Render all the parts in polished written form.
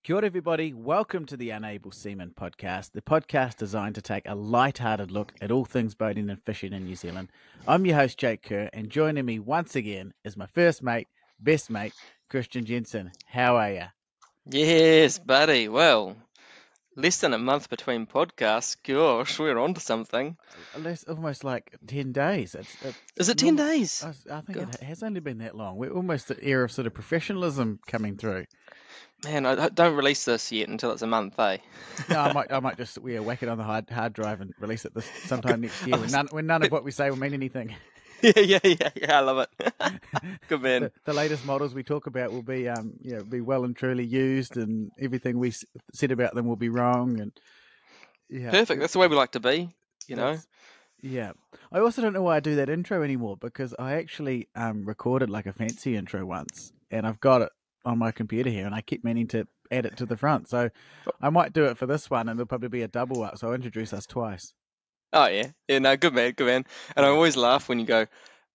Kia ora everybody, welcome to the Unable Seamen podcast, the podcast designed to take a light-hearted look at all things boating and fishing in New Zealand. I'm your host, Jake Kerr, and joining me once again is my first mate, best mate, Christian Jensen. How are you? Yes, buddy. Well, less than a month between podcasts. Gosh, we're on to something. Almost like 10 days. Is it 10 days? I think God. it has only been that long. We're almost at the era of sort of professionalism coming through. Man, I don't release this yet until it's a month, eh? No, I might just whack it on the hard drive and release it sometime next year when none of what we say will mean anything. Yeah, I love it. Good man. The latest models we talk about will be be well and truly used, and everything we said about them will be wrong. And yeah, Perfect. That's the way we like to be, you know. Yeah. I also don't know why I do that intro anymore, because I actually recorded like a fancy intro once, and I've got it on my computer here, and I keep meaning to add it to the front. So I might do it for this one, and there'll probably be a double up. So I'll introduce us twice. Oh yeah, no, good man. And I always laugh when you go,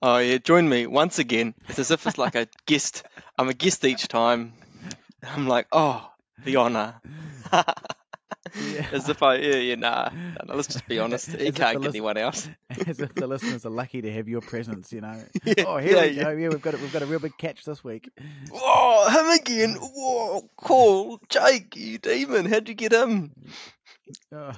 "Oh yeah, join me once again." It's as if it's like a guest. I'm a guest each time. I'm like, oh, the honour. Yeah. As if nah. Let's just be honest. You can't get anyone else. As if the listeners are lucky to have your presence, you know. Yeah, oh, here we go. Yeah, we've got a real big catch this week. Whoa, him again. Whoa, cool. Jake, you demon. How'd you get him? Oh.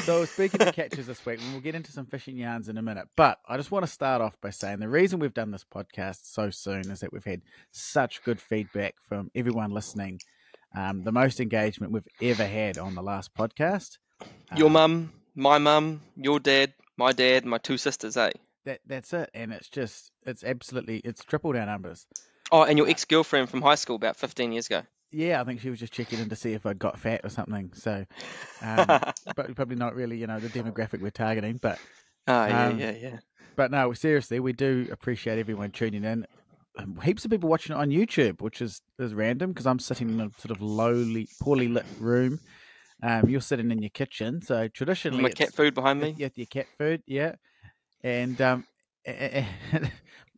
So speaking of catches this week, we'll get into some fishing yarns in a minute. But I just want to start off by saying the reason we've done this podcast so soon is that we've had such good feedback from everyone listening. The most engagement we've ever had on the last podcast. Your mum, my mum, your dad, my two sisters, eh? That's it. And it's tripled our numbers. Oh, and your ex-girlfriend from high school about 15 years ago. Yeah, I think she was just checking in to see if I'd got fat or something. So, but probably not really, the demographic we're targeting. But yeah. But no, seriously, we do appreciate everyone tuning in. Heaps of people watching it on YouTube, which is random because I'm sitting in a sort of poorly lit room. You're sitting in your kitchen, so traditionally, my cat food behind me. Yeah, your cat food, yeah. And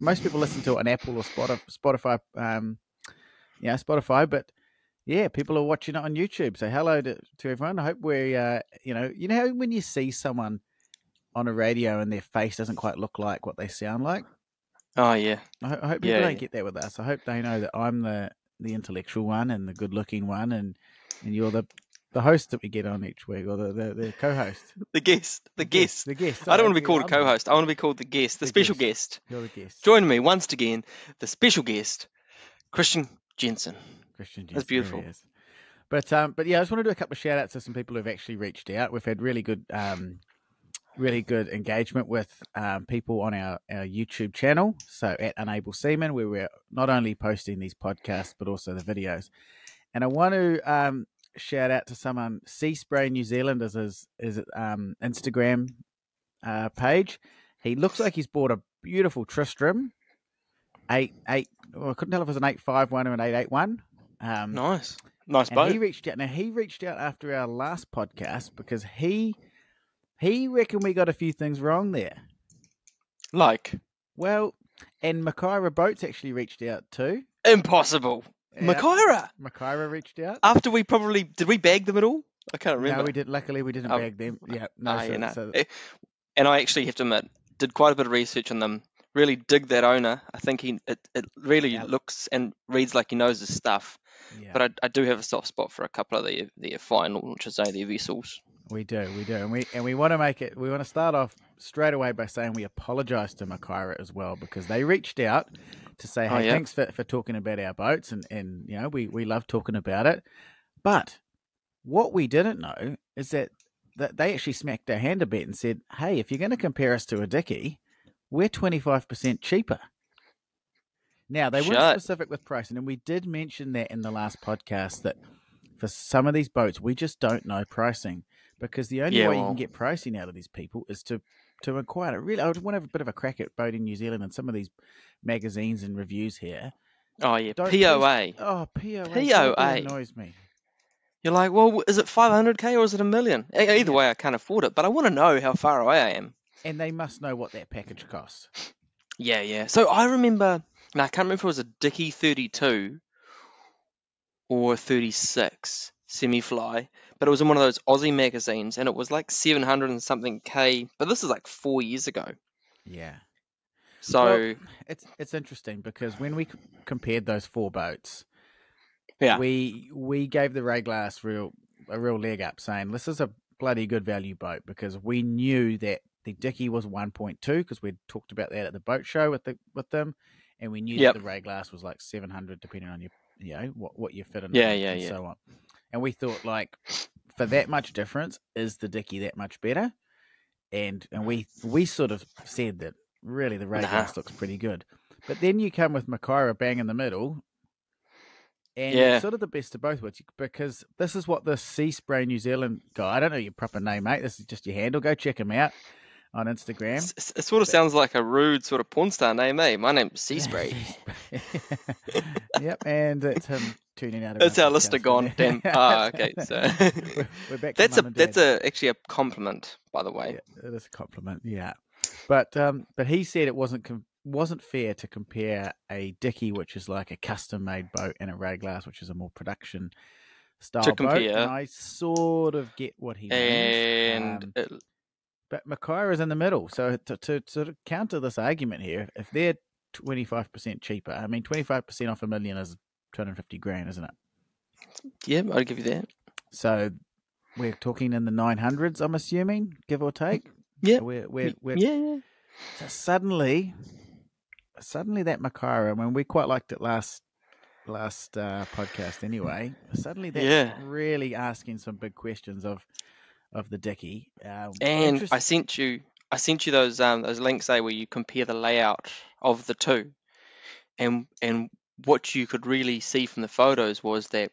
most people listen to it on Apple or Spotify. Spotify, but yeah, people are watching it on YouTube. So hello to everyone. I hope we're, you know how when you see someone on a radio and their face doesn't quite look like what they sound like. Oh yeah. I hope people don't get that with us. I hope they know that I'm the intellectual one and the good-looking one, and you're the host that we get on each week, or the co-host, the guest. Sorry, I don't want to be called a co-host. I want to be called the guest, the special guest. You're the guest. Join me once again, the special guest, Christian Jensen. That's beautiful. But yeah, I just want to do a couple of shout outs to some people who've actually reached out. We've had really good engagement with people on our YouTube channel. So at Unable Seamen, where we're not only posting these podcasts but also the videos. And I want to shout out to someone, Sea Spray New Zealand is his Instagram page. He looks like he's bought a beautiful Tristram. I couldn't tell if it was an 851 or an 881. Nice boat. He reached out. Now he reached out after our last podcast because he reckoned we got a few things wrong there. Like? Well, and Makaira Boats actually reached out too. Impossible. Makaira reached out. After did we bag them at all? I can't remember. No, we didn't. Luckily, we didn't bag them. Yeah, no. And I actually have to admit, did quite a bit of research on them. Really dig that owner. I think it really looks and reads like he knows his stuff. Yeah. But I do have a soft spot for a couple of their fine launches, their vessels. We do, and we want to make it. We want to start off straight away by saying we apologise to Makaira as well, because they reached out to say, hey, thanks for talking about our boats, and we love talking about it. But what we didn't know is that they actually smacked our hand a bit and said, hey, if you're going to compare us to a Dickey, we're 25% cheaper. Now, they weren't specific with pricing, and we did mention that in the last podcast, that for some of these boats, we just don't know pricing, because the only way you can get pricing out of these people is to inquire. Really, I would want to have a bit of a crack at Boating New Zealand and some of these magazines and reviews here. Oh, yeah, POA. POA. POA. Annoys me. You're like, well, is it 500k or is it $1 million? Either way, I can't afford it, but I want to know how far away I am. And they must know what that package costs. Yeah. So I remember, I can't remember if it was a Dickey 32 or 36 semi-fly, but it was in one of those Aussie magazines, and it was like 700 and something K, but this is like 4 years ago. Yeah. So well, it's interesting because when we compared those 4 boats, yeah, we gave the Rayglass a real leg up, saying this is a bloody good value boat because we knew that the Dickey was 1.2 because we'd talked about that at the boat show with them, and we knew that the Rayglass was like 700 depending on your what you fit in and so on. And we thought, like, for that much difference, is the Dickey that much better? And we sort of said that really the Rayglass looks pretty good. But then you come with Makaira bang in the middle, and it's sort of the best of both worlds, because this is what the Sea Spray New Zealand guy, I don't know your proper name, mate, this is just your handle, go check him out on Instagram. It sort of sounds like a rude sort of porn star name, eh? My name's Sea Spray. Yep, and it's him tuning out. That's our lister gone. Damn. Okay. So we're back. That's actually a compliment, by the way. Yeah, it is a compliment. Yeah, but he said it wasn't fair to compare a Dickey, which is like a custom made boat, and a Rayglass, which is a more production style boat. And I sort of get what he means. But Makaira is in the middle. So to sort of counter this argument here, if they're 25% cheaper, I mean, 25% off $1 million is 250 grand, isn't it? Yeah, I'd give you that. So we're talking in the 900s, I'm assuming, give or take. Yeah. So suddenly that Makaira, I mean, we quite liked it last podcast anyway. Suddenly that's really asking some big questions of the Dickey. And I sent you those links where you compare the layout of the two, and what you could really see from the photos was that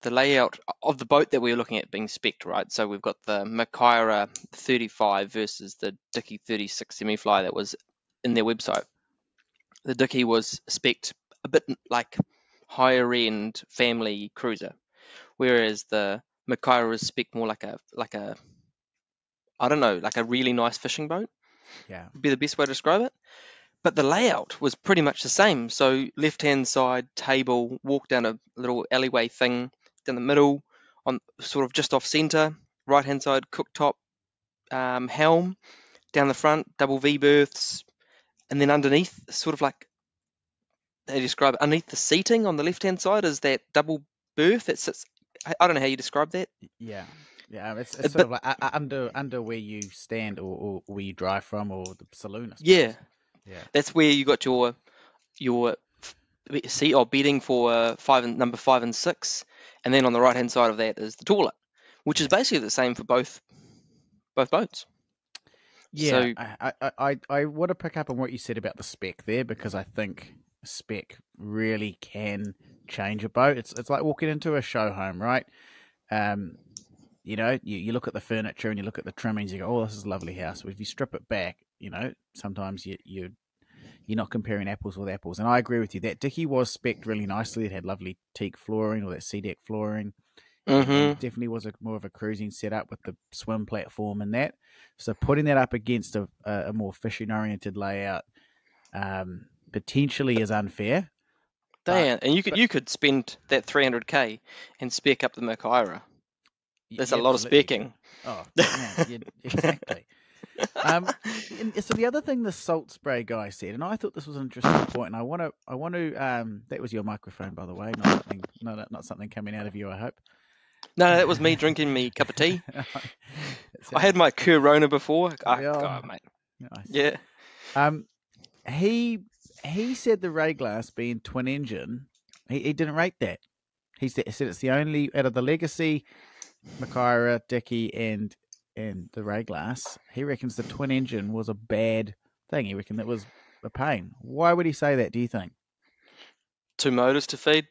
the layout of the boat that we were looking at being spec'd, right? So we've got the Makaira 35 versus the Dickey 36 semi-fly that was in their website. The Dickey was spec'd a bit like higher end family cruiser, whereas the Makaira was spec'd more like a I don't know, like a really nice fishing boat. Yeah, would be the best way to describe it. But the layout was pretty much the same. So left-hand side table, walk down a little alleyway thing, down the middle, on sort of just off center. Right-hand side cooktop, helm, down the front, double V berths, and then underneath, sort of like they describe it, underneath the seating on the left-hand side is that double berth that sits. I don't know how you describe that. Yeah. Yeah, it's sort of like under where you stand or where you drive from, or the saloon. Yeah, that's where you got your seat or bedding for number 5 and 6, and then on the right hand side of that is the toilet, which is basically the same for both boats. Yeah, so, I want to pick up on what you said about the spec there, because I think spec really can change a boat. It's like walking into a show home, right? You know, you look at the furniture and you look at the trimmings, you go, oh, this is a lovely house. But if you strip it back, you know, sometimes you're not comparing apples with apples. And I agree with you. That Dickey was spec'd really nicely. It had lovely teak flooring, or that sea-deck flooring. Mm-hmm. And it definitely was more of a cruising setup with the swim platform and that. So putting that up against a more fishing-oriented layout potentially is unfair. And you could spend that $300K and spec up the Makaira. There's a lot of specking. Oh, man, exactly. So the other thing the salt spray guy said, and I thought this was an interesting point, and I want to. That was your microphone, by the way, not something coming out of you, I hope. No, that was me drinking me cup of tea. I had my Corona before. God, mate. Nice. Yeah. He said the Rayglass being twin engine, he didn't rate that. He said it's the only out of the Legacy, Makaira, Dickey, and the Rayglass, he reckons the twin engine was a bad thing. He reckoned that was a pain. Why would he say that, do you think? 2 motors to feed.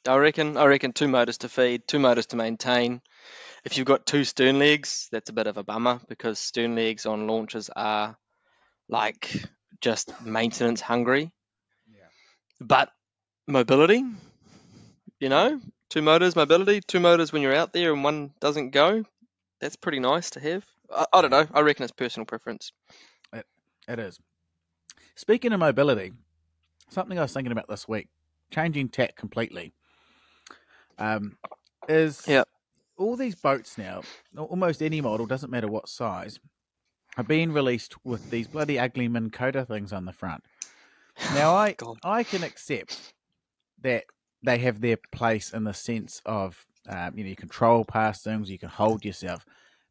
I reckon 2 motors to feed, 2 motors to maintain. If you've got 2 stern legs, that's a bit of a bummer, because stern legs on launches are like just maintenance hungry. Yeah. But mobility, you know, 2 motors, mobility, 2 motors when you're out there and one doesn't go, that's pretty nice to have. I don't know. I reckon it's personal preference. It is. Speaking of mobility, something I was thinking about this week, changing tack completely. is all these boats now, almost any model, doesn't matter what size, are being released with these bloody ugly Minn Kota things on the front. Now, I can accept that they have their place in the sense of, you control past things, you can hold yourself.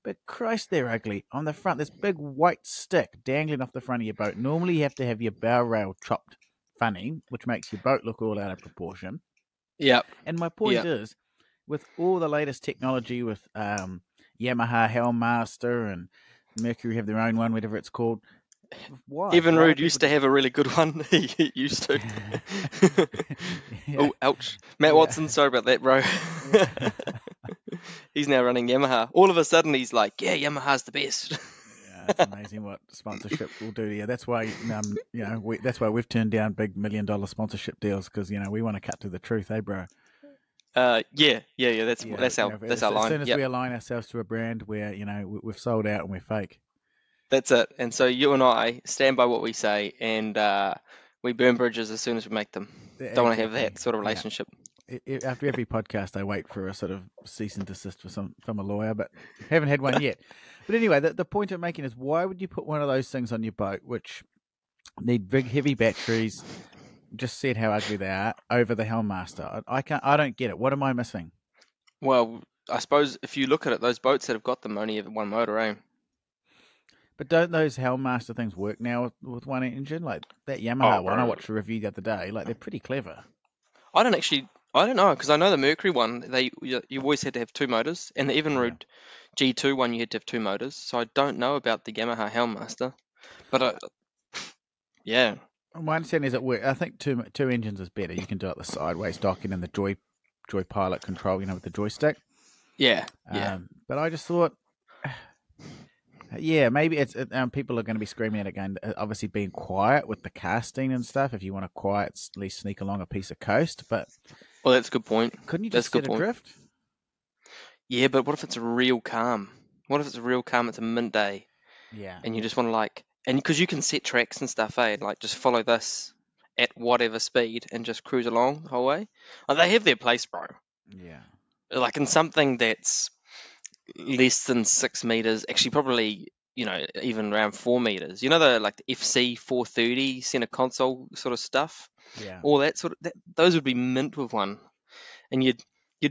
But Christ, they're ugly. On the front, this big white stick dangling off the front of your boat. Normally, you have to have your bow rail chopped funny, which makes your boat look all out of proportion. Yeah. And my point is, with all the latest technology with Yamaha Hellmaster and Mercury have their own one, whatever it's called. Why? Even Rude used to have a really good one. He used to. Oh, ouch. Matt Watson, sorry about that, bro. He's now running Yamaha. All of a sudden, he's like, yeah, Yamaha's the best. It's amazing what sponsorship will do. Yeah, that's why, that's why we've turned down big $1 million sponsorship deals because, we want to cut to the truth, bro? Yeah. That's our line. As soon as we align ourselves to a brand where, we've sold out and we're fake. That's it. And so you and I stand by what we say, and we burn bridges as soon as we make them. Don't want to have that sort of relationship. Yeah. After every podcast, I wait for a sort of cease and desist from a lawyer, but haven't had one yet. But anyway, the point I'm making is, why would you put one of those things on your boat, which need big, heavy batteries? Just said how ugly they are over the Hellmaster. I don't get it. What am I missing? Well, I suppose if you look at it, those boats that have got them only have one motor, eh? But don't those Hellmaster things work now with one engine? Like that Yamaha one, I watched a review the other day. Like, they're pretty clever. I don't know, because I know the Mercury one, you always had to have two motors, and the Evinrude G2 one, you had to have two motors. So I don't know about the Yamaha Hellmaster, but yeah. My understanding is it works. I think two engines is better. You can do it the sideways docking and the Joy Pilot control, with the joystick. Yeah. But I just thought, maybe it's people are going to be screaming at it again. Obviously, being quiet with the casting and stuff. If you want to quiet, at least sneak along a piece of coast. But that's a good point. Couldn't you just set adrift? Yeah, but what if it's a real calm? What if it's a real calm? It's a mint day. Yeah. And you just want to and because you can set tracks and stuff, and just follow this at whatever speed and just cruise along the whole way. They have their place, bro. Yeah. Like in something that's less than 6 meters, actually probably, even around 4 meters. The FC 430 center console sort of stuff. Yeah. All that those would be mint with one. And you'd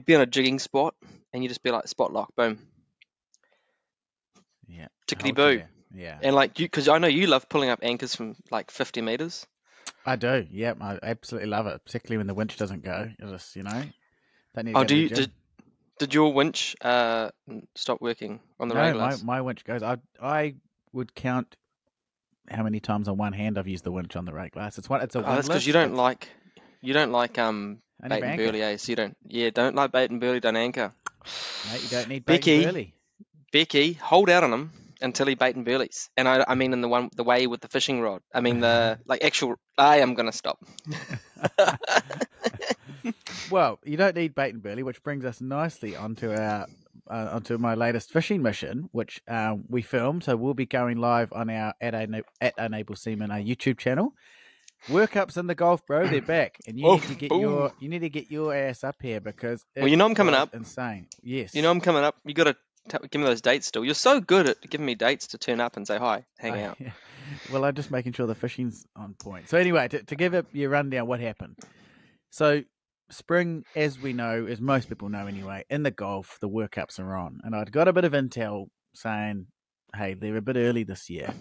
be on a jigging spot and you'd just be like spot lock, boom. Yeah. Tickety boo. Yeah. And because I know you love pulling up anchors from 50 meters. I do. Yeah, I absolutely love it, particularly when the winch doesn't go. You just, don't need to go to the gym. Did your winch stop working on the Rayglass? No, my winch goes. I would count how many times on one hand I've used the winch on the Rayglass. It's a that's because you don't like bait and burley, eh? So don't like bait and burley, don't anchor. Mate, you don't need bait and burley. Becky, hold out on him until he bait and burleys. And I mean in the way with the fishing rod. I mean the actual. I am gonna stop. Well, you don't need bait and burley, which brings us nicely onto onto my latest fishing mission, which we filmed. So we'll be going live on our at Unable Seamen YouTube channel. Workups in the Gulf, bro. They're back, and you need to get your ass up here because I'm coming up. Insane. Yes. I'm coming up. You got to give me those dates still. You're so good at giving me dates to turn up and say hi, hang out. Yeah. Well, I'm just making sure the fishing's on point. So anyway, to give it your rundown, what happened? So spring, as we know, as most people know anyway, in the Gulf, the workups are on. And I'd got a bit of intel saying, hey, they're a bit early this year.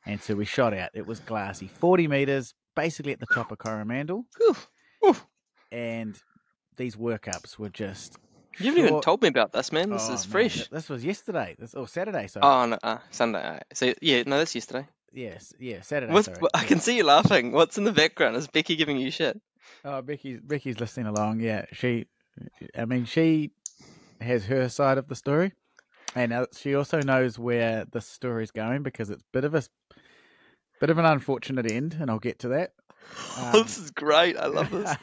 And so we shot out. It was glassy. 40 metres, basically at the top of Coromandel. And these workups were just... You haven't even told me about this, man. This is fresh. This was yesterday. Or Saturday, sorry. Oh, no, Sunday. So, that's yesterday. Yes, Saturday. I can see you laughing. What's in the background? Is Becky giving you shit? Oh, Becky's listening along. Yeah, she has her side of the story, and she also knows where the story's going because it's a bit of an unfortunate end, and I'll get to that. This is great. I love this.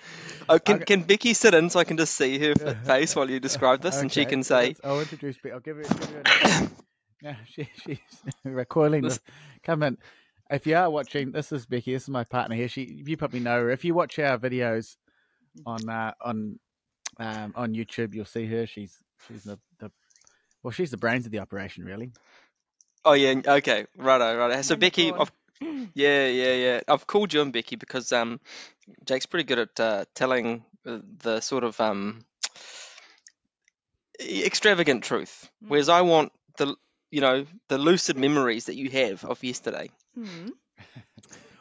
Oh, can Becky sit in so I can just see her face while you describe this, and she can say... I'll introduce Becky. I'll give her a name. No, she's recoiling. Come in. If you are watching, this is Becky. This is my partner here. You probably know her. If you watch our videos on on YouTube, you'll see her. She's she's the brains of the operation, really. Oh yeah, okay, righto. So Becky, I've called you on Becky because Jake's pretty good at telling the sort of extravagant truth, whereas I want the lucid memories that you have of yesterday.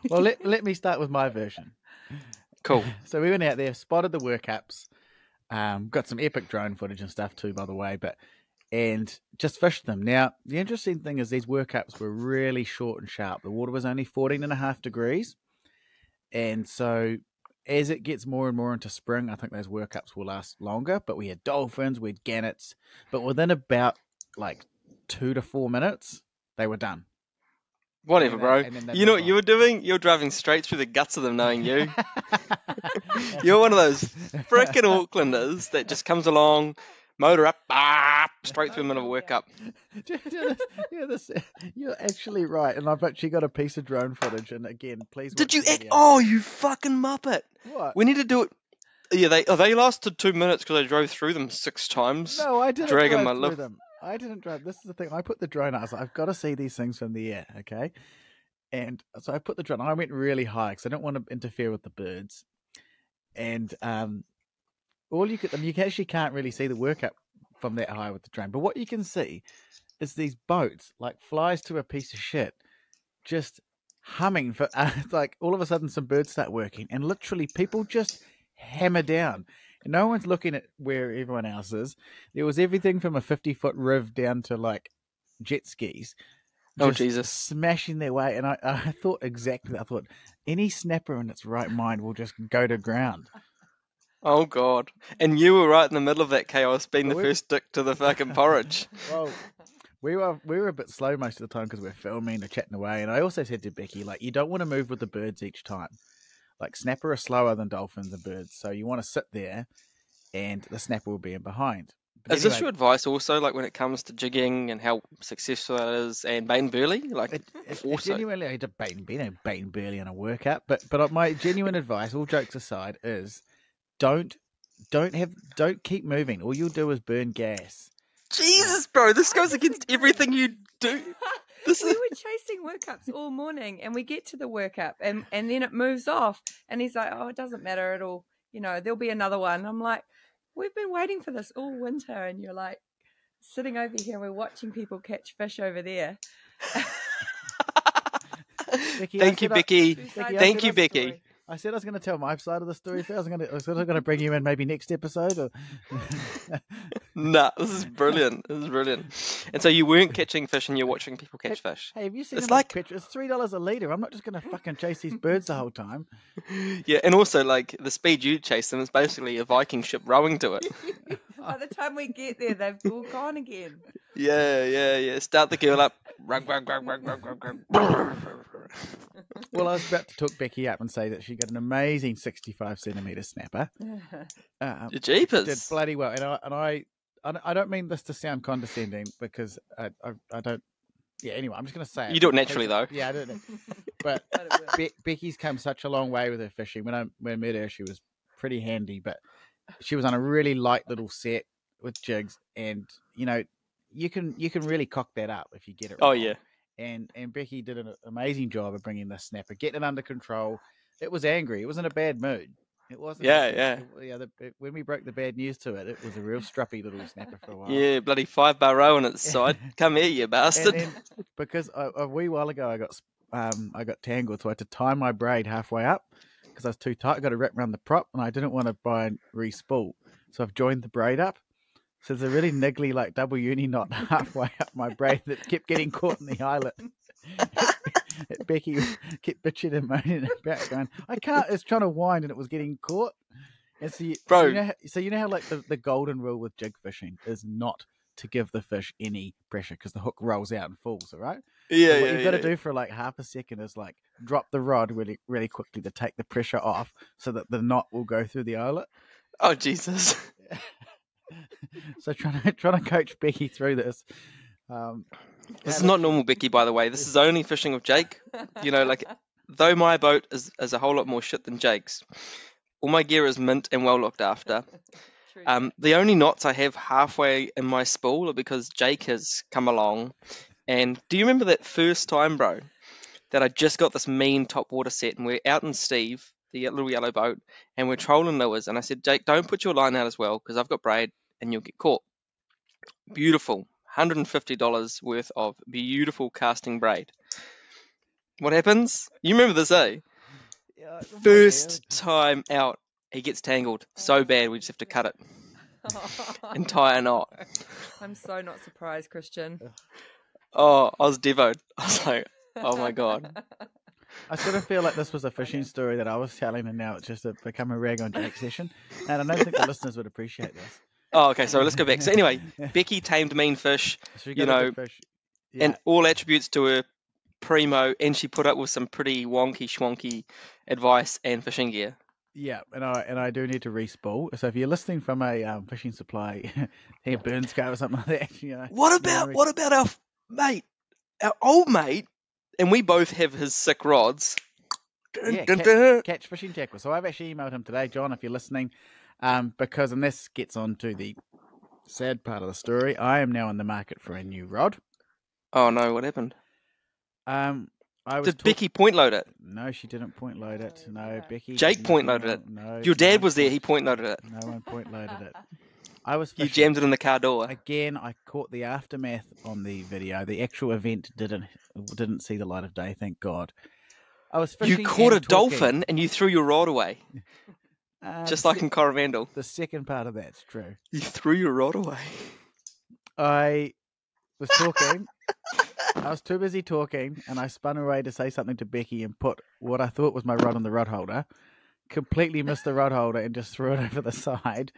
Well, let me start with my version. Cool. So we went out there, spotted the workups, got some epic drone footage and stuff too, by the way, and just fished them. Now, the interesting thing is these workups were really short and sharp. The water was only 14.5 degrees. And so as it gets more and more into spring, I think those workups will last longer. But we had dolphins, we had gannets. But within about 2 to 4 minutes, they were done. Whatever, bro. You know what you were doing? You're driving straight through the guts of them knowing you. You're one of those frickin' Aucklanders that just comes along, motor up, straight through the middle of a workup. You're actually right. And I've actually got a piece of drone footage. And again, please. Did you? Oh, you fucking muppet. What? We need to do it. Yeah, they lasted 2 minutes because I drove through them 6 times. No, I didn't drive through them. I didn't drive. This is the thing. I put the drone out. I was like, I've got to see these things from the air, okay? And so I put the drone. I went really high because I don't want to interfere with the birds. And you actually can't really see the workup from that high with the drone. But what you can see is these boats, like flies to a piece of shit, just humming for all of a sudden some birds start working, and literally people just hammer down. And no one's looking at where everyone else is. There was everything from a 50-foot riv down to jet skis. Oh, Jesus. Smashing their way. And I thought exactly, any snapper in its right mind will just go to ground. Oh, God. And you were right in the middle of that chaos, being the first dick to the fucking porridge. Well, we were a bit slow most of the time because we were filming or chatting away. And I also said to Becky, you don't want to move with the birds each time. Snapper are slower than dolphins and birds, so you want to sit there, and the snapper will be in behind. But is this your advice also, when it comes to jigging and how successful that is, and bait and burley? Genuinely, I did bait and burley on a workup, but my genuine advice, all jokes aside, is don't keep moving. All you'll do is burn gas. Jesus, bro, this goes against everything you do. We were chasing workups all morning, and we get to the workup, and then it moves off, and he's like, oh, it doesn't matter, it'll, there'll be another one. I'm like, we've been waiting for this all winter, and you're sitting over here, and we're watching people catch fish over there. Becky, Thank you, Becky. Thank you, Becky. I said I was going to tell my side of the story. I was going to bring you in maybe next episode. Or... Nah, this is brilliant. And so you weren't catching fish, and you're watching people catch fish. Hey, have you seen it's picture? It's $3 a litre. I'm not just going to fucking chase these birds the whole time. Yeah, and also the speed you chase them is basically a Viking ship rowing to it. By the time we get there, they've all gone again. Yeah. Start the girl up. Well, I was about to talk Becky up and say that she got an amazing 65-centimetre snapper. Jeepers. Did bloody well. And I don't mean this to sound condescending because I don't. Yeah, anyway, I'm just going to say it. You do it naturally, though. Yeah, I don't know. But Becky's come such a long way with her fishing. When I met her, she was pretty handy, but she was on a really light little set with jigs, and you can really cock that up if you get it right. Oh yeah. And Becky did an amazing job of bringing this snapper, getting it under control. It was angry. It was in a bad mood. It wasn't. Yeah. When we broke the bad news to it, it was a real struppy little snapper for a while. Yeah, bloody 5-bar row on its side. Come here, you bastard. And then, because a wee while ago I got tangled, so I had to tie my braid halfway up because I was too tight. I got it wrapped around the prop, and I didn't want to buy and re-spool, so I've joined the braid up. So there's a really niggly double uni knot halfway up my braid that kept getting caught in the eyelet. Becky kept bitching and moaning about going, I can't, it's trying to wind and it was getting caught. And so you know how the golden rule with jig fishing is not to give the fish any pressure because the hook rolls out and falls, all right? Yeah, so what you've got to do for half a second is drop the rod really, really quickly to take the pressure off so that the knot will go through the eyelet. Oh, Jesus. So trying to coach Becky through this. This is not normal, Becky, by the way. This is only fishing with Jake. Though my boat is a whole lot more shit than Jake's, all my gear is mint and well looked after. The only knots I have halfway in my spool are because Jake has come along. And do you remember that first time, bro, that I just got this mean top water set and we're out in Steve, the little yellow boat, and we're trolling lures. And I said, Jake, don't put your line out as well because I've got braid and you'll get caught. Beautiful. $150 worth of beautiful casting braid. What happens? You remember this, eh? Yeah, First time out, he gets tangled so bad we just have to cut it and tie a knot. I'm so not surprised, Christian. Oh, I was devoed. I was like, oh my God. I sort of feel like this was a fishing story that I was telling, and now it's just become a rag on Jake session. And I don't think the listeners would appreciate this. Oh, okay, so let's go back. So anyway, Becky tamed mean fish, you know, fish. Yeah. And all attributes to her primo, and she put up with some pretty wonky schwonky advice and fishing gear. Yeah, and I do need to re-spool. So if you're listening from a fishing supply, a Burns car or something like that, you know. What about our mate, our old mate, and we both have his sick rods. Yeah, catch fishing tackle. So I've actually emailed him today, John, if you're listening, because, and this gets on to the sad part of the story, I am now in the market for a new rod. Oh no, what happened? Did Becky point load it? No, she didn't point load it. No, Becky. Jake point loaded it. No, your dad was there. He point loaded it. No one point loaded it. I was fishing. You jammed it in the car door. Again, I caught the aftermath on the video. The actual event didn't see the light of day. Thank God. I was fishing. You caught a dolphin and you threw your rod away. Just like in Coromandel. The second part of that's true. You threw your rod away. I was talking. I was too busy talking, and I spun away to say something to Becky and put what I thought was my rod on the rod holder. Completely missed the rod holder and just threw it over the side.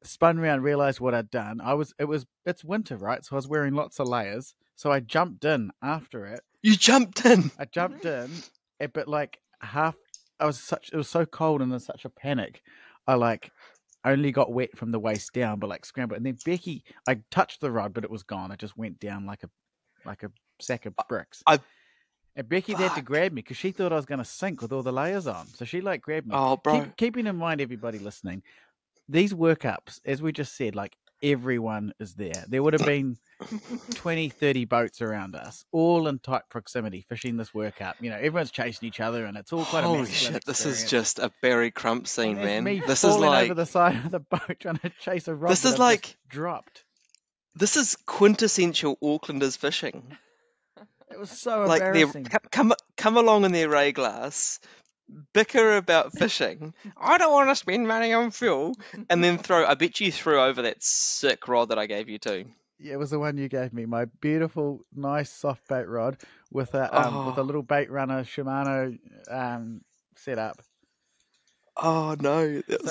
Spun around, realised what I'd done. It's winter, right? So I was wearing lots of layers. So I jumped in after it. You jumped in? I jumped in, but like it was so cold and in such a panic. I only got wet from the waist down, but like scrambled. And then Becky, I touched the rod, but it was gone. It just went down like a sack of bricks. And Becky had to grab me because she thought I was going to sink with all the layers on. So she grabbed me. Oh, bro. Keeping in mind, everybody listening, these workups, as we just said, everyone is there. There would have been 20, 30 boats around us, all in tight proximity, fishing this workup. You know, everyone's chasing each other, and it's all quite a holy masculine shit! experience. This is just a Barry Crump scene, man. This is like over the side of the boat trying to chase a rod. This is like dropped. This is quintessential Aucklanders fishing. It was so embarrassing. Come along in their Rayglass, bicker about fishing. I don't want to spend money on fuel, and then I bet you threw over that sick rod that I gave you too. Yeah, it was the one you gave me. My beautiful, nice soft bait rod with a little bait runner Shimano setup. Oh no, that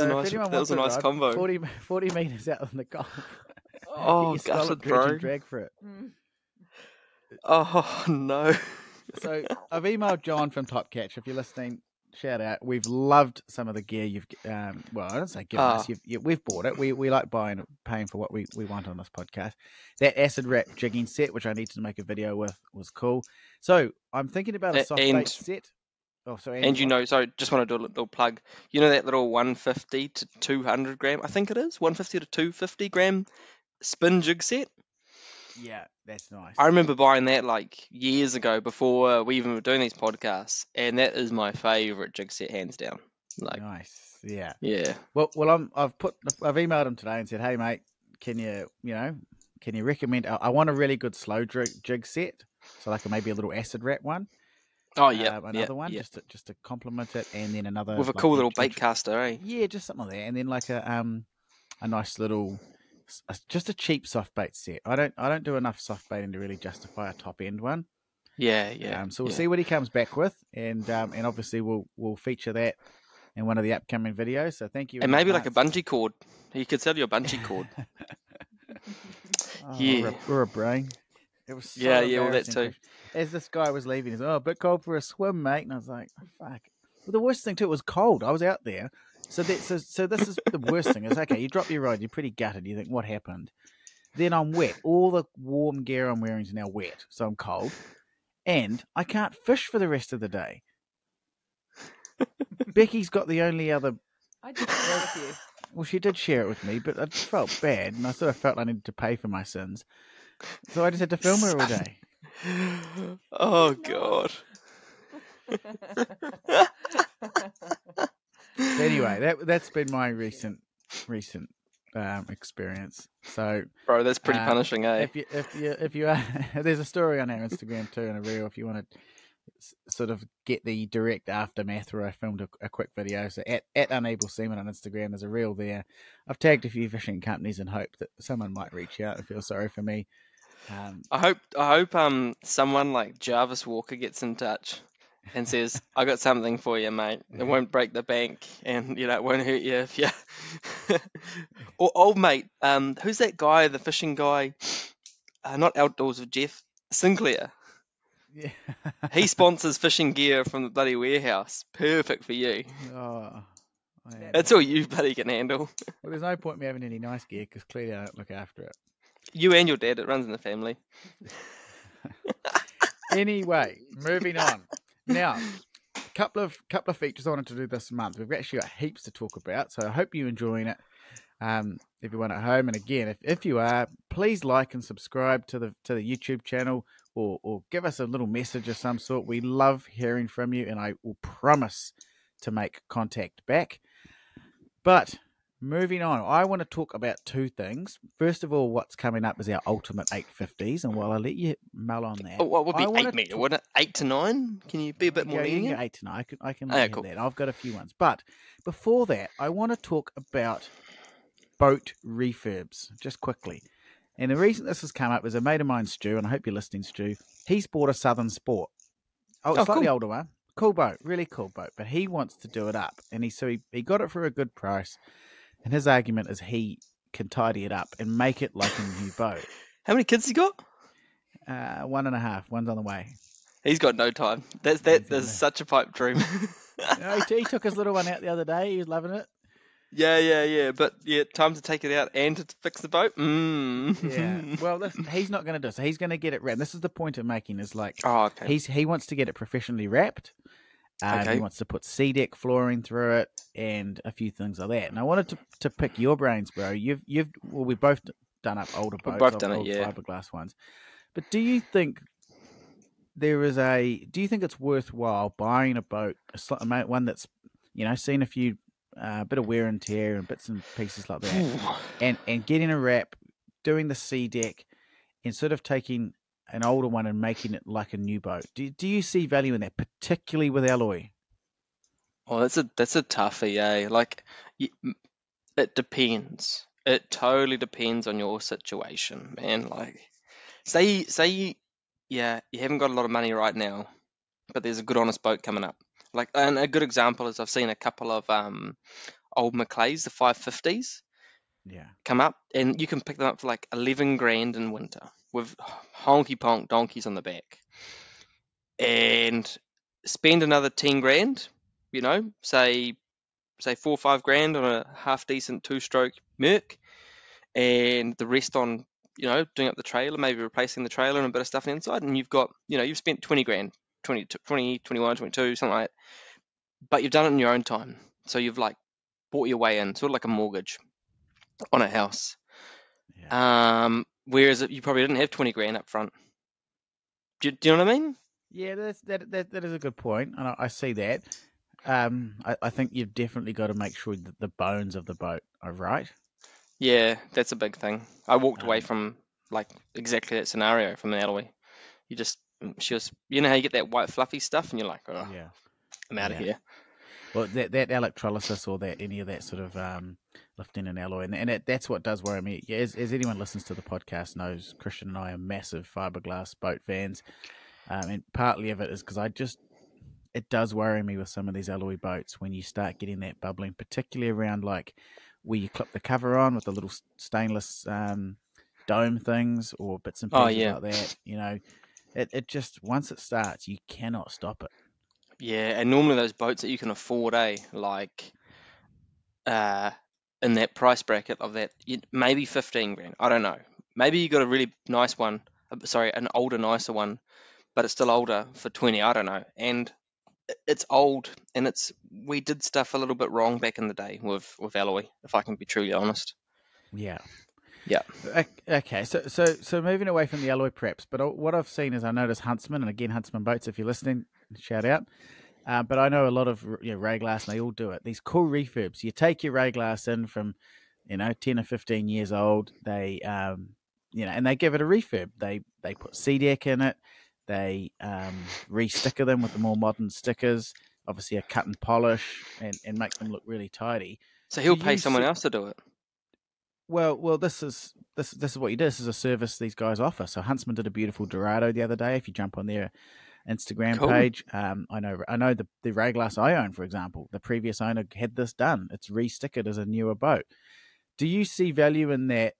was a nice combo. 40 meters out in the Gulf. Oh, gutted, bro. Drag for it. Oh no. So I've emailed John from Top Catch. If you're listening, shout out. We've loved some of the gear you've. Well, I don't say given us. We've bought it. We like paying for what we want on this podcast. That acid wrap jigging set, which I need to make a video with, was cool. So I'm thinking about a soft bait set. Oh, sorry. And just want to do a little plug. You know that little 150 to 200 gram, I think it is, 150 to 250 gram spin jig set? Yeah, that's nice. I remember buying that years ago before we even were doing these podcasts, and that is my favourite jig set, hands down. Nice, yeah. Yeah. Well, I've emailed him today and said, hey mate, can you recommend? I want a really good slow jig set, so maybe a little acid wrap one. Oh yeah, another one just to complement it, and then another with a cool little bait caster, eh? Yeah, just something like that, and then a nice little, just a cheap soft bait set. I don't do enough soft baiting to really justify a top end one. Yeah. So we'll see what he comes back with, and obviously we'll feature that in one of the upcoming videos. So thank you. And maybe a bungee cord. You could sell you a bungee cord. Yeah, or a brain. It was so well that too. As this guy was leaving, he's a bit cold for a swim, mate. And I was like, oh, fuck. Well, the worst thing too, it was cold. I was out there. So this is the worst thing. Is okay, you drop your rod, you're pretty gutted. You think, what happened? Then I'm wet. All the warm gear I'm wearing is now wet, so I'm cold, and I can't fish for the rest of the day. Becky's got the only other. I just agree with Well, she did share it with me, but I felt bad, and I sort of felt I needed to pay for my sins. So I just had to film her all day. Oh, God. So anyway, that's been my recent experience. So, bro, that's pretty punishing, eh? If you are, there's a story on our Instagram too, and a reel if you want to sort of get the direct aftermath where I filmed a quick video. So at Unable Seamen on Instagram, there's a reel there. I've tagged a few fishing companies in hope that someone might reach out and feel sorry for me. I hope someone like Jarvis Walker gets in touch and says, "I got something for you, mate. It won't break the bank, and it won't hurt you if you." Or old mate, who's that guy? The fishing guy, not Outdoors with Jeff Sinclair. Yeah. He sponsors fishing gear from the bloody warehouse. Perfect for you. Oh, that's all you bloody can handle. Well, there's no point in me having any nice gear because clearly I don't look after it. You and your dad, it runs in the family. Anyway, moving on. Now, couple of features I wanted to do this month. We've actually got heaps to talk about, so I hope you're enjoying it. Everyone at home, and again, if you are, please like and subscribe to the YouTube channel, or give us a little message of some sort. We love hearing from you, and I will promise to make contact back. But moving on, I want to talk about two things. First of all, what's coming up is our Ultimate 850s, and while I let you mull on that... Oh, what would be 8 metre, wouldn't it? 8 to 9? Can you be a bit more lenient? Yeah, 8 to 9. I can let you have that. I've got a few ones. But before that, I want to talk about boat refurbs, just quickly. And the reason this has come up is a mate of mine, Stu, and I hope you're listening, Stu. He's bought a Southern Sport. Slightly older one. Cool boat, really cool boat. But he wants to do it up. And he got it for a good price. And his argument is he can tidy it up and make it like a new boat. How many kids he got? 1.5. One's on the way. He's got no time. That's such a pipe dream. He took his little one out the other day. He was loving it. Yeah. But time to take it out and to fix the boat. Yeah. Well, he's not going to do it. So he's going to get it wrapped. This is the point I'm making. Is like, he wants to get it professionally wrapped. He wants to put sea-deck flooring through it and a few things like that. And I wanted to pick your brains, bro. We've both done up older boats. We've both done it, yeah. Fiberglass ones. But do you think it's worthwhile buying a boat, one that's, seen a few bit of wear and tear and bits and pieces like that, and getting a wrap, doing the sea-deck, and sort of taking an older one and making it like a new boat? Do you see value in that, particularly with alloy? Oh, that's a toughie, eh? Like, it depends. It totally depends on your situation, man. Like, say you haven't got a lot of money right now, but there's a good honest boat coming up. Like, and a good example is I've seen a couple of old Maclays, the 550s, come up, and you can pick them up for like 11 grand in winter with honky ponk donkeys on the back, and spend another 10 grand, say 4 or 5 grand on a half decent 2-stroke Merc, and the rest on doing up the trailer, maybe replacing the trailer and a bit of stuff inside, and you've got you've spent 20 grand, 20, 21, 22, something like that, but you've done it in your own time. So you've like bought your way in, sort of like a mortgage on a house. Yeah. Whereas you probably didn't have 20 grand up front. Do you know what I mean? Yeah, that is a good point, and I see that. I think you've definitely got to make sure that the bones of the boat are right. Yeah, that's a big thing. I walked away from like exactly that scenario from the alloy. She was, how you get that white fluffy stuff, and you're like, oh, yeah, I'm out of here. Well, that electrolysis or any of that sort of lifting an alloy, and that's what does worry me. Yeah, as anyone listens to the podcast knows, Christian and I are massive fiberglass boat fans, and partly of it is because it does worry me with some of these alloy boats when you start getting that bubbling, particularly around like where you clip the cover on with the little stainless dome things or bits and pieces like that. It just, once it starts, you cannot stop it. Yeah, and normally those boats that you can afford, like in that price bracket of that, maybe 15 grand. I don't know. Maybe you got a really nice one, an older, nicer one, but it's still older for 20. I don't know. And it's old, and we did stuff a little bit wrong back in the day with alloy, if I can be truly honest. Yeah. Yeah. Okay. So moving away from the alloy preps, but what I've seen is I notice Huntsman, and again Huntsman boats, if you're listening, shout out. But I know a lot of Rayglass, and they all do it. These cool refurbs. You take your Rayglass in from 10 or 15 years old. They and they give it a refurb. They put C-deck in it. They re-sticker them with the more modern stickers. Obviously, a cut and polish, and make them look really tidy. So he'll pay someone else to do it. Well, this is what you do. This is a service these guys offer. So Huntsman did a beautiful Dorado the other day. If you jump on their Instagram page, I know the Rayglass I own, for example, the previous owner had this done. It's re-stickered as a newer boat. Do you see value in that?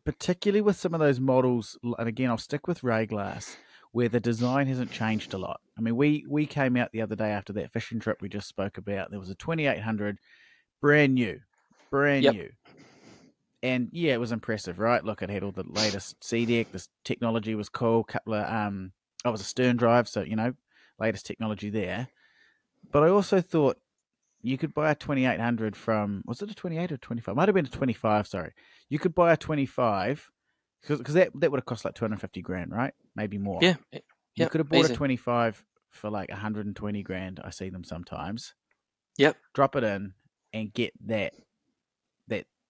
Particularly with some of those models, and again, I'll stick with Rayglass, where the design hasn't changed a lot. I mean, we came out the other day after that fishing trip we just spoke about. There was a 2800, brand new. And yeah, it was impressive, right? Look, it had all the latest C-deck. This technology was cool. Couple of it was a stern drive, so latest technology there. But I also thought you could buy a 2800 from, was it a 28 or 25? Might have been a 25, sorry. You could buy a 25, because that would have cost like 250 grand, right? Maybe more. Yeah. You could have bought a 25 for like 120 grand. I see them sometimes. Yep. Drop it in and get that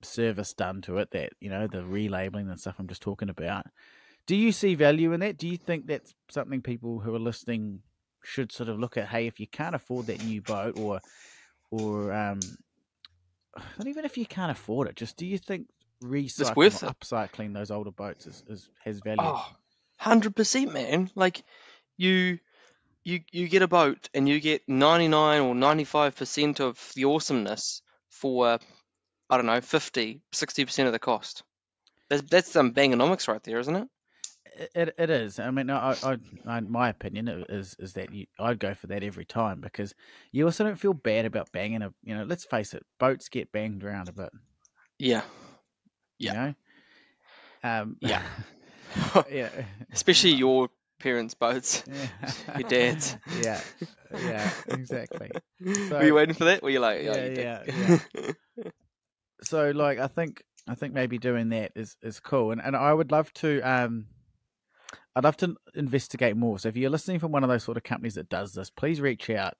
service done to it, that, the relabeling and stuff I'm just talking about. Do you see value in that? Do you think that's something people who are listening should sort of look at? Hey, if you can't afford that new boat, or not even if you can't afford it, just do you think recycling or upcycling those older boats has value? Oh, 100%, man. Like you get a boat and you get 99 or 95% of the awesomeness for, I don't know, 50, 60% of the cost. That's some bangonomics right there, isn't it? It is. I mean, my opinion is that I'd go for that every time, because you also don't feel bad about banging let's face it, boats get banged around a bit. Yeah. Yeah. Yeah. Yeah. Especially your parents' boats. Your dad's. Yeah, exactly. So, were you waiting for that? Were you like, yeah. So, like, I think maybe doing that is cool, and I would love to. I'd love to investigate more. So if you're listening from one of those sort of companies that does this, please reach out.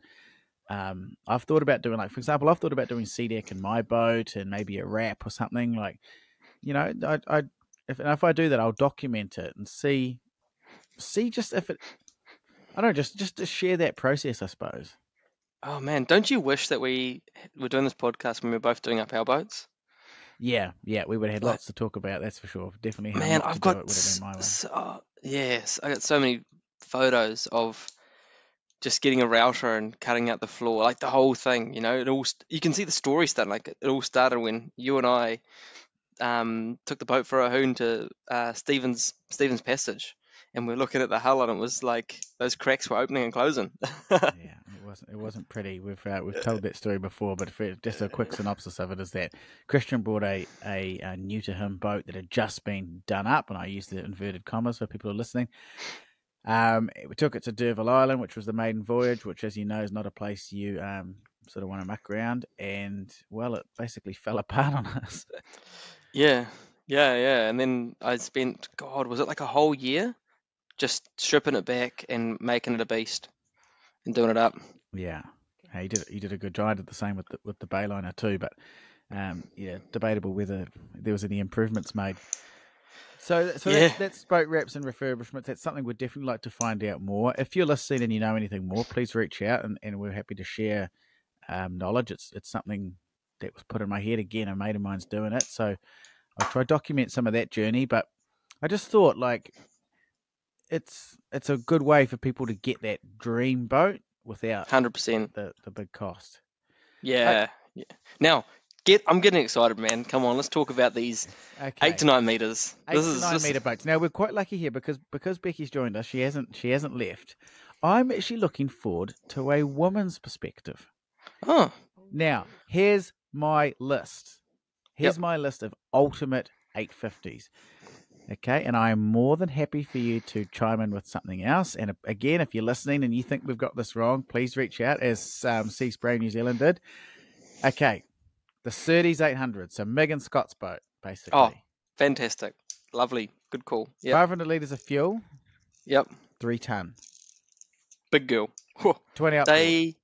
I've thought about doing, for example, C-deck in my boat, and maybe a wrap or something. Like, if I do that, I'll document it and see just if it. I don't know, just to share that process, I suppose. Oh man, don't you wish that we were doing this podcast when we were both doing up our boats? Yeah, we would have had lots to talk about. That's for sure. Definitely. Man, I got so many photos of just getting a router and cutting out the floor, like the whole thing. You can see the story starting. Like, it all started when you and I took the boat for a hoon to Stephen's Passage, and we're looking at the hull, and it was like those cracks were opening and closing. Yeah, it wasn't pretty. We've told that story before, but just a quick synopsis of it is that Christian brought a new to him boat that had just been done up, and I use the inverted commas for people who are listening. We took it to D'Urville Island, which was the maiden voyage, which, as you know, is not a place you sort of want to muck around, and well, it basically fell apart on us. Yeah. And then I spent, was it like a whole year just stripping it back and making it a beast and doing it up. Yeah. Hey, you did a good job. I did the same with the bayliner too, but debatable whether there was any improvements made. So that's boat wraps and refurbishments. That's something we'd definitely like to find out more. If you're listening and you know anything more, please reach out, and we're happy to share knowledge. It's something that was put in my head. Again, a mate of mine's doing it, so I'll try to document some of that journey. But I just thought, like, it's a good way for people to get that dream boat without 100% the big cost. Yeah. Now, I'm getting excited, man. Come on, let's talk about these 8 to 9 meters. 8 to 9 meter boats. Now, we're quite lucky here because Becky's joined us. She hasn't left. I'm actually looking forward to a woman's perspective. Oh. Now, here's my list. My list of ultimate 850s. Okay, and I am more than happy for you to chime in with something else. And again, if you're listening and you think we've got this wrong, please reach out, as Sea Spray New Zealand did. Okay, the Surtees 800, so Mig and Scott's boat, basically. Oh, fantastic. Lovely. Good call. Yep. 500 litres of fuel. Yep. 3 tonne. Big girl. 20 up. They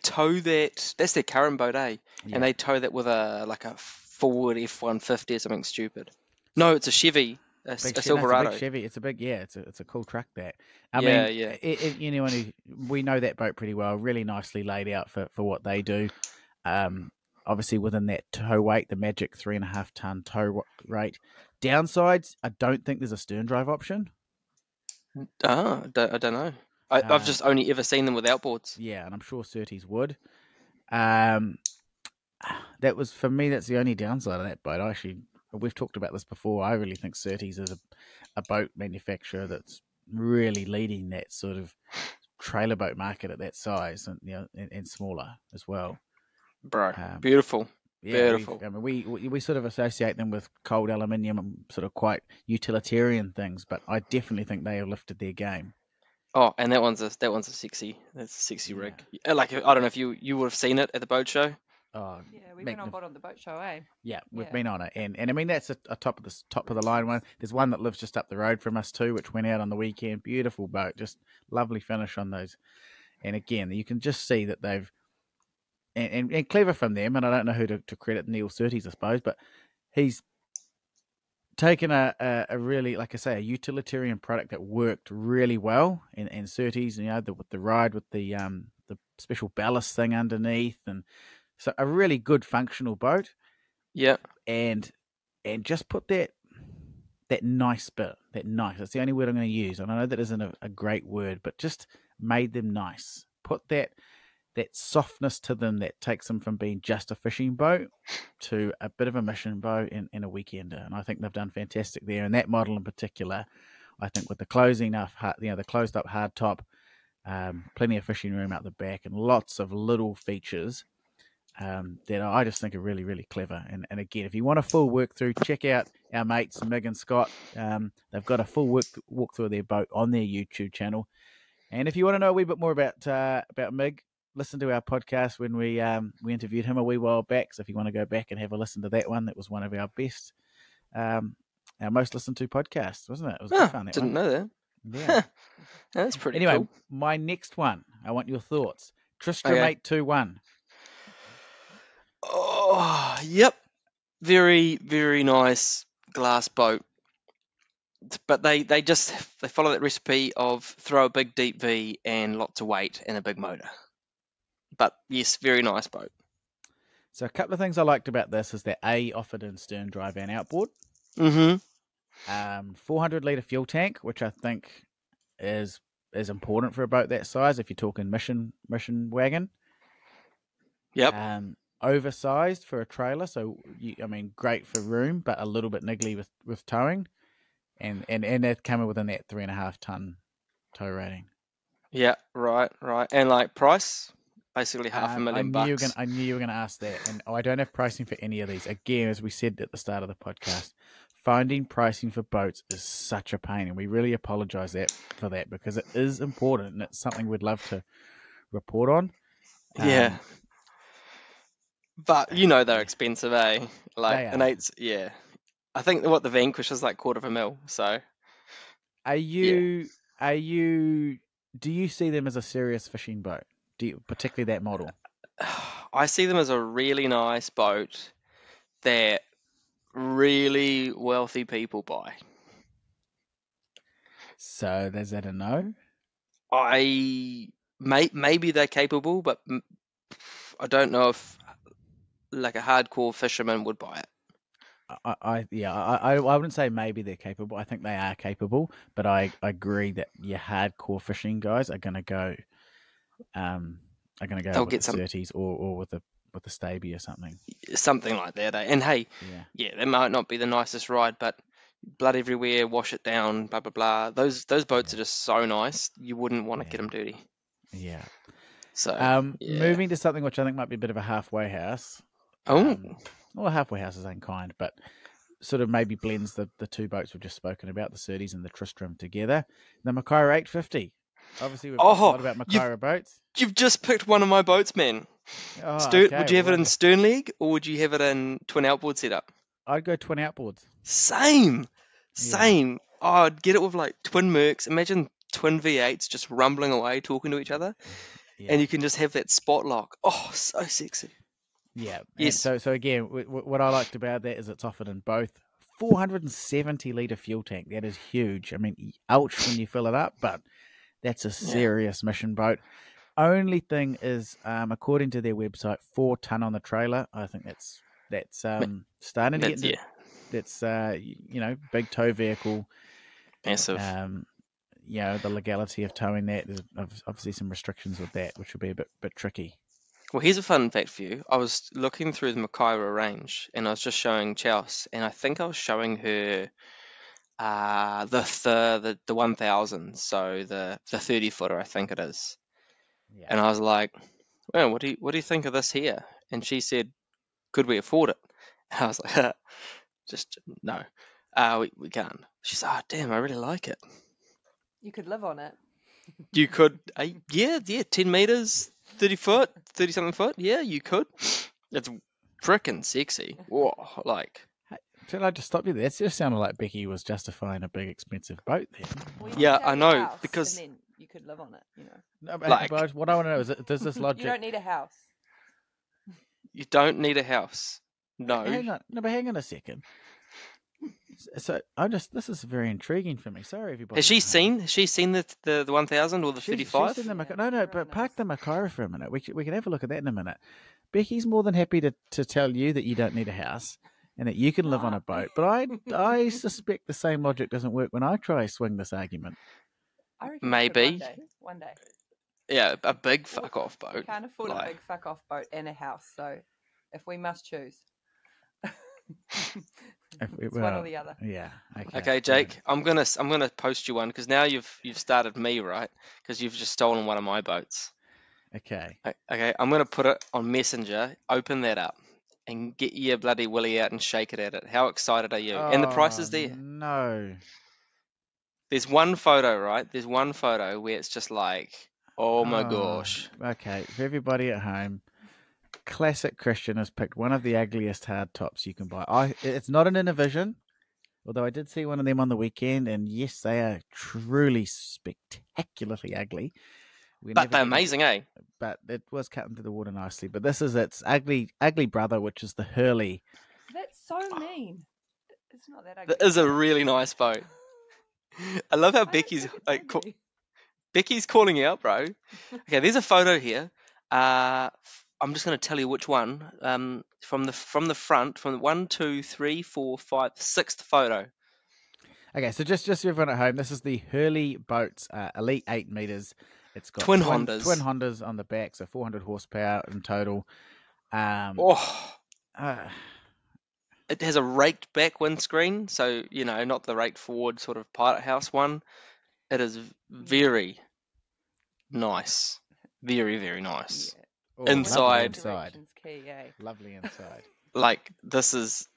tow that. That's their current boat, eh? Yeah. And they tow that with a Ford F-150 or something stupid. No, it's a Chevy, a Silverado. It's a big Chevy. It's a big, it's a cool truck. That Yeah. Anyone we know that boat pretty well. Really nicely laid out for what they do. Obviously within that tow weight, the magic 3.5 ton tow rate. Downsides, I don't think there's a stern drive option. I don't know. I've just only ever seen them with outboards. Yeah, and I'm sure Surtees would. That was, for me, that's the only downside of that boat. We've talked about this before. I really think Surtees is a boat manufacturer that's really leading that sort of trailer boat market at that size, and and smaller as well. Bro, beautiful. Yeah, beautiful. We sort of associate them with cold aluminium and sort of quite utilitarian things, but I definitely think they have lifted their game. Oh, and that one's a sexy rig. Like, I don't know if you would have seen it at the boat show. Oh, yeah, we went on board on the boat show, eh? Yeah, we've been on it, and I mean that's a top of the line one. There's one that lives just up the road from us too, which went out on the weekend. Beautiful boat, just lovely finish on those. And again, you can just see that they've and clever from them. And I don't know who to credit, Neil Surtees, I suppose, but he's taken a really, like I say, a utilitarian product that worked really well. And Surtees, with the ride with the special ballast thing underneath, and so a really good functional boat. Yeah. And just put that nice bit, that's the only word I'm going to use. And I know that isn't a great word, but just made them nice. Put that softness to them that takes them from being just a fishing boat to a bit of a mission boat and a weekender. And I think they've done fantastic there. And that model in particular, I think with the closing up, the closed up hard top, plenty of fishing room out the back, and lots of little features that I just think are really, really clever. And again, if you want a full work through, check out our mates Mig and Scott. They've got a full walk through of their boat on their YouTube channel. And if you want to know a wee bit more about Mig, listen to our podcast when we interviewed him a wee while back. So if you want to go back and have a listen to that one, that was one of our best, our most listened to podcasts, wasn't it? It was good fun. Didn't know that. Yeah, that's pretty. Anyway, cool. My next one, I want your thoughts. Tristram 821. Oh, yep. Very, very nice glass boat. But they follow that recipe of throw a big deep V and lots of weight and a big motor. But yes, very nice boat. So a couple of things I liked about this is that offered in stern drive and outboard. 400 litre fuel tank, which I think is important for a boat that size if you're talking mission wagon. Yep. Oversized for a trailer, so great for room, but a little bit niggly with towing. And that's coming within that 3.5 ton tow rating. Yeah, right. And like price, basically $500,000. I knew you were going to ask that, and I don't have pricing for any of these. Again, as we said at the start of the podcast, finding pricing for boats is such a pain, and we really apologise for that because it is important and it's something we'd love to report on. Yeah. But they're expensive, eh? Like an 8's, yeah. I think the Vanquish is like $250,000. So, do you see them as a serious fishing boat? Particularly that model? I see them as a really nice boat that really wealthy people buy. So is that a no? Maybe they're capable, but I don't know if like a hardcore fisherman would buy it. I wouldn't say maybe they're capable. I think they are capable, but I agree that your hardcore fishing guys are going to go. They'll get some Surtees or with the Staby or something. Something like that. And hey, yeah, that might not be the nicest ride, but blood everywhere, wash it down, blah blah blah. Those boats are just so nice. You wouldn't want to get them dirty. Yeah. So moving to something which I think might be a bit of a halfway house. Well, a halfway house is unkind, but sort of maybe blends the two boats we've just spoken about, the Surtees and the Tristram together. The Makaira 850. Obviously, we've talked a lot about Makaira boats. You've just picked one of my boats, man. Oh, okay. Would you have it in stern leg or would you have it in twin outboard setup? I'd go twin outboards. Same. Yeah. Oh, I'd get it with like twin Mercs. Imagine twin V8s just rumbling away, talking to each other. Yeah. And you can just have that spot lock. Oh, so sexy. Yeah. Yes. And so again, what I liked about that is it's offered in both 470 litre fuel tank. That is huge. I mean, ouch when you fill it up, but that's a serious mission boat. Only thing is, according to their website, 4 ton on the trailer. I think that's starting to get. That's big tow vehicle. Massive. The legality of towing that. There's obviously some restrictions with that, which will be a bit tricky. Well, here's a fun fact for you. I was looking through the Makaira range, and I was just showing Chels, and I think I was showing her the 1000, so the 30-footer, I think it is. Yeah. And I was like, well, what do you think of this here? And she said, could we afford it? And I was like, just no, we can't. She's like, oh, damn, I really like it. You could live on it. You could, 10 meters, 30 foot, 30 something foot. Yeah, you could. It's freaking sexy. Whoa, like. Did I just stop you there? It just sounded like Becky was justifying a big expensive boat there. Well, yeah, I know, because. And then you could live on it, you know. No, but what I want to know is, does this logic? You don't need a house. You don't need a house. No. But hang on a second. So this is very intriguing for me. Sorry, everybody. Has she seen the 1000 or the 35? She's seen but park the Makaira for a minute. We can have a look at that in a minute. Becky's more than happy to tell you that you don't need a house and that you can live on a boat. But I suspect the same logic doesn't work when I try to swing this argument. I reckon maybe one day. Yeah, a big fuck off boat. We can't afford a big fuck off boat and a house, so if we must choose. It's one or the other. Yeah. Okay, Jake. I'm gonna post you one because now you've started me, right? Because you've just stolen one of my boats. Okay. Okay. I'm gonna put it on Messenger. Open that up and get your bloody willy out and shake it at it. How excited are you? And the price is there. No. There's one photo, right? There's one photo where it's just like, oh my gosh. Okay, for everybody at home. Classic Christian has picked one of the ugliest hard tops you can buy. It's not an Innovision, although I did see one of them on the weekend, and yes, they are truly spectacularly ugly. But they're amazing, eh? But it was cut into the water nicely. But this is its ugly brother, which is the Herley. That's so mean. It's not that ugly. That is a really nice boat. I love how Becky's like. Becky's calling out, bro. Okay, there's a photo here. I'm just going to tell you which one. From the front, from the 1, 2, 3, 4, 5, 6th photo. Okay, so just for everyone at home, this is the Herley boats, Elite 8 meters. It's got twin Hondas. Twin Hondas on the back, so 400 horsepower in total. It has a raked back windscreen, so not the raked forward sort of pilot house one. It is very nice, very very nice. Yeah. Oh, inside. Lovely inside. Like this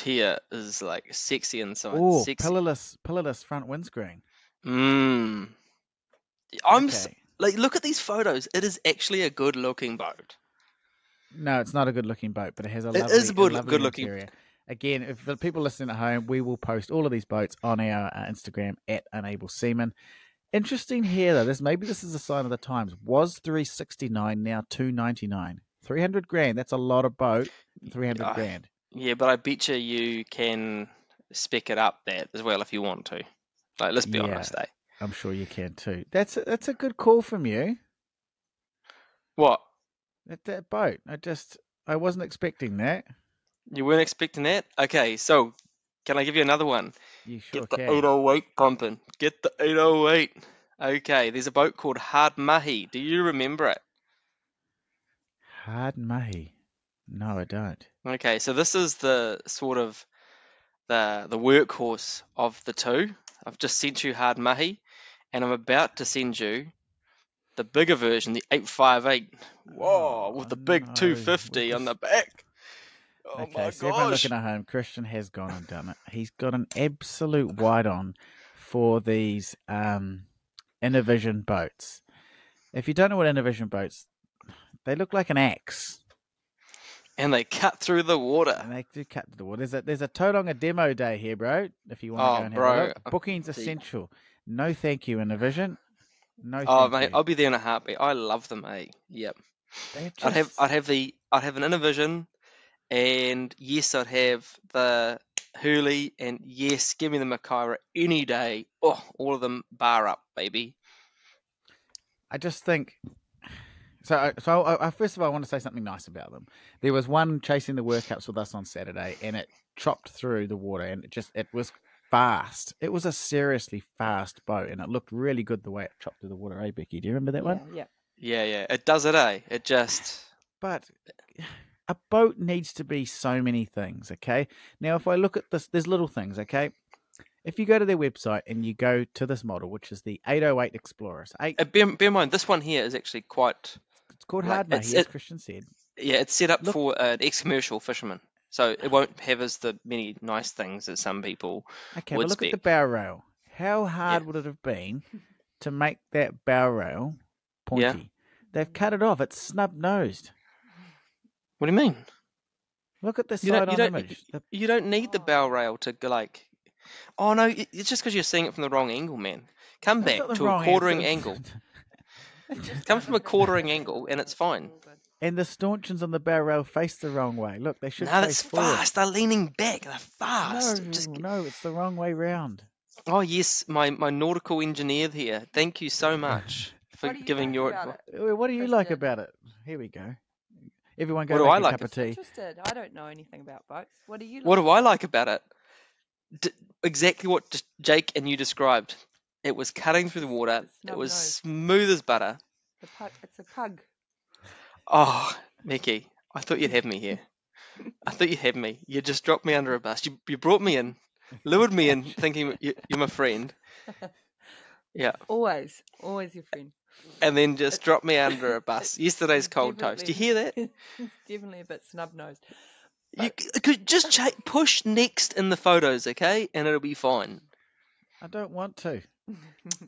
here is like sexy inside. Oh, sexy. pillarless front windscreen. Like, look at these photos. It is actually a good looking boat. No, it's not a good looking boat, but it has a lovely. It is a good looking. Interior. Again, if the people listening at home, we will post all of these boats on our Instagram at Unable Seamen. Interesting here, though. Maybe this is a sign of the times. Was $369, now $299. $300,000. That's a lot of boat. $300,000. Yeah, but I bet you can spec it up that as well if you want to. Like, let's be honest, eh? I'm sure you can too. That's a good call from you. What? That boat. I wasn't expecting that. You weren't expecting that? Okay, so can I give you another one? You sure can. Get the 808 pumping. Get the 808. Okay, there's a boat called Hard Mahi. Do you remember it? Hard Mahi? No, I don't. Okay, so this is the sort of the workhorse of the two. I've just sent you Hard Mahi, and I'm about to send you the bigger version, the 858. Whoa, with the big 250 on the back. Oh Okay, my so everyone gosh. looking at home, Christian has gone and done it. He's got an absolute white on for these Innovision boats. If you don't know what Innovision boats, they look like an axe. And they cut through the water. And they do cut through the water. There's a Tauranga demo day here, bro. If you want to go and have a look. Booking's essential. No thank you, Innovision. No thank mate, you. I'll be there in a heartbeat. I love them, eh? Yep. I'd have an Innovision, and yes, I'd have the Herley, and yes, give me the Makaira any day. Oh, all of them bar up, baby. I just think. So I first of all, I want to say something nice about them. There was one chasing the World Cups with us on Saturday, and it chopped through the water, and it was fast. It was a seriously fast boat, and it looked really good the way it chopped through the water. Hey, Becky, do you remember that one? Yeah. It does it, eh? It just. But a boat needs to be so many things. Okay. Now, if I look at this, there's little things. Okay. If you go to their website and you go to this model, which is the 808 Explorers, bear in mind, this one here is actually quite. It's called Hardmahi, as Christian said. Yeah, it's set up for an ex-commercial fisherman, so it won't have as many nice things as some people. Okay, but look at the bow rail. How hard would it have been to make that bow rail pointy? Yeah. They've cut it off. It's snub-nosed. What do you mean? Look at the side-on image. You don't need the bow rail to like. Oh no, it's just because you're seeing it from the wrong angle, man. Come back to a quartering angle. Come from a quartering angle, and it's fine. And the stanchions on the bow rail face the wrong way. Look, they should face forward. No, that's fast. They're leaning back. They're fast. No, it's the wrong way round. Oh yes, my nautical engineer here. Thank you so much for giving your. What do you like about it? Here we go. Everyone go make a cup of tea. Interested. I don't know anything about boats. What do you like? What do I like about it? Exactly what Jake and you described. It was cutting through the water. It was smooth as butter. It's a pug. Oh, Mickey, I thought you'd have me here. I thought you'd have me. You just dropped me under a bus. You brought me in, lured me in, thinking you're my friend. Yeah. Always your friend. And then just dropped me under a bus. Yesterday's cold toast. Do you hear that? It's definitely a bit snub-nosed. You could just push next in the photos, okay? And it'll be fine. I don't want to.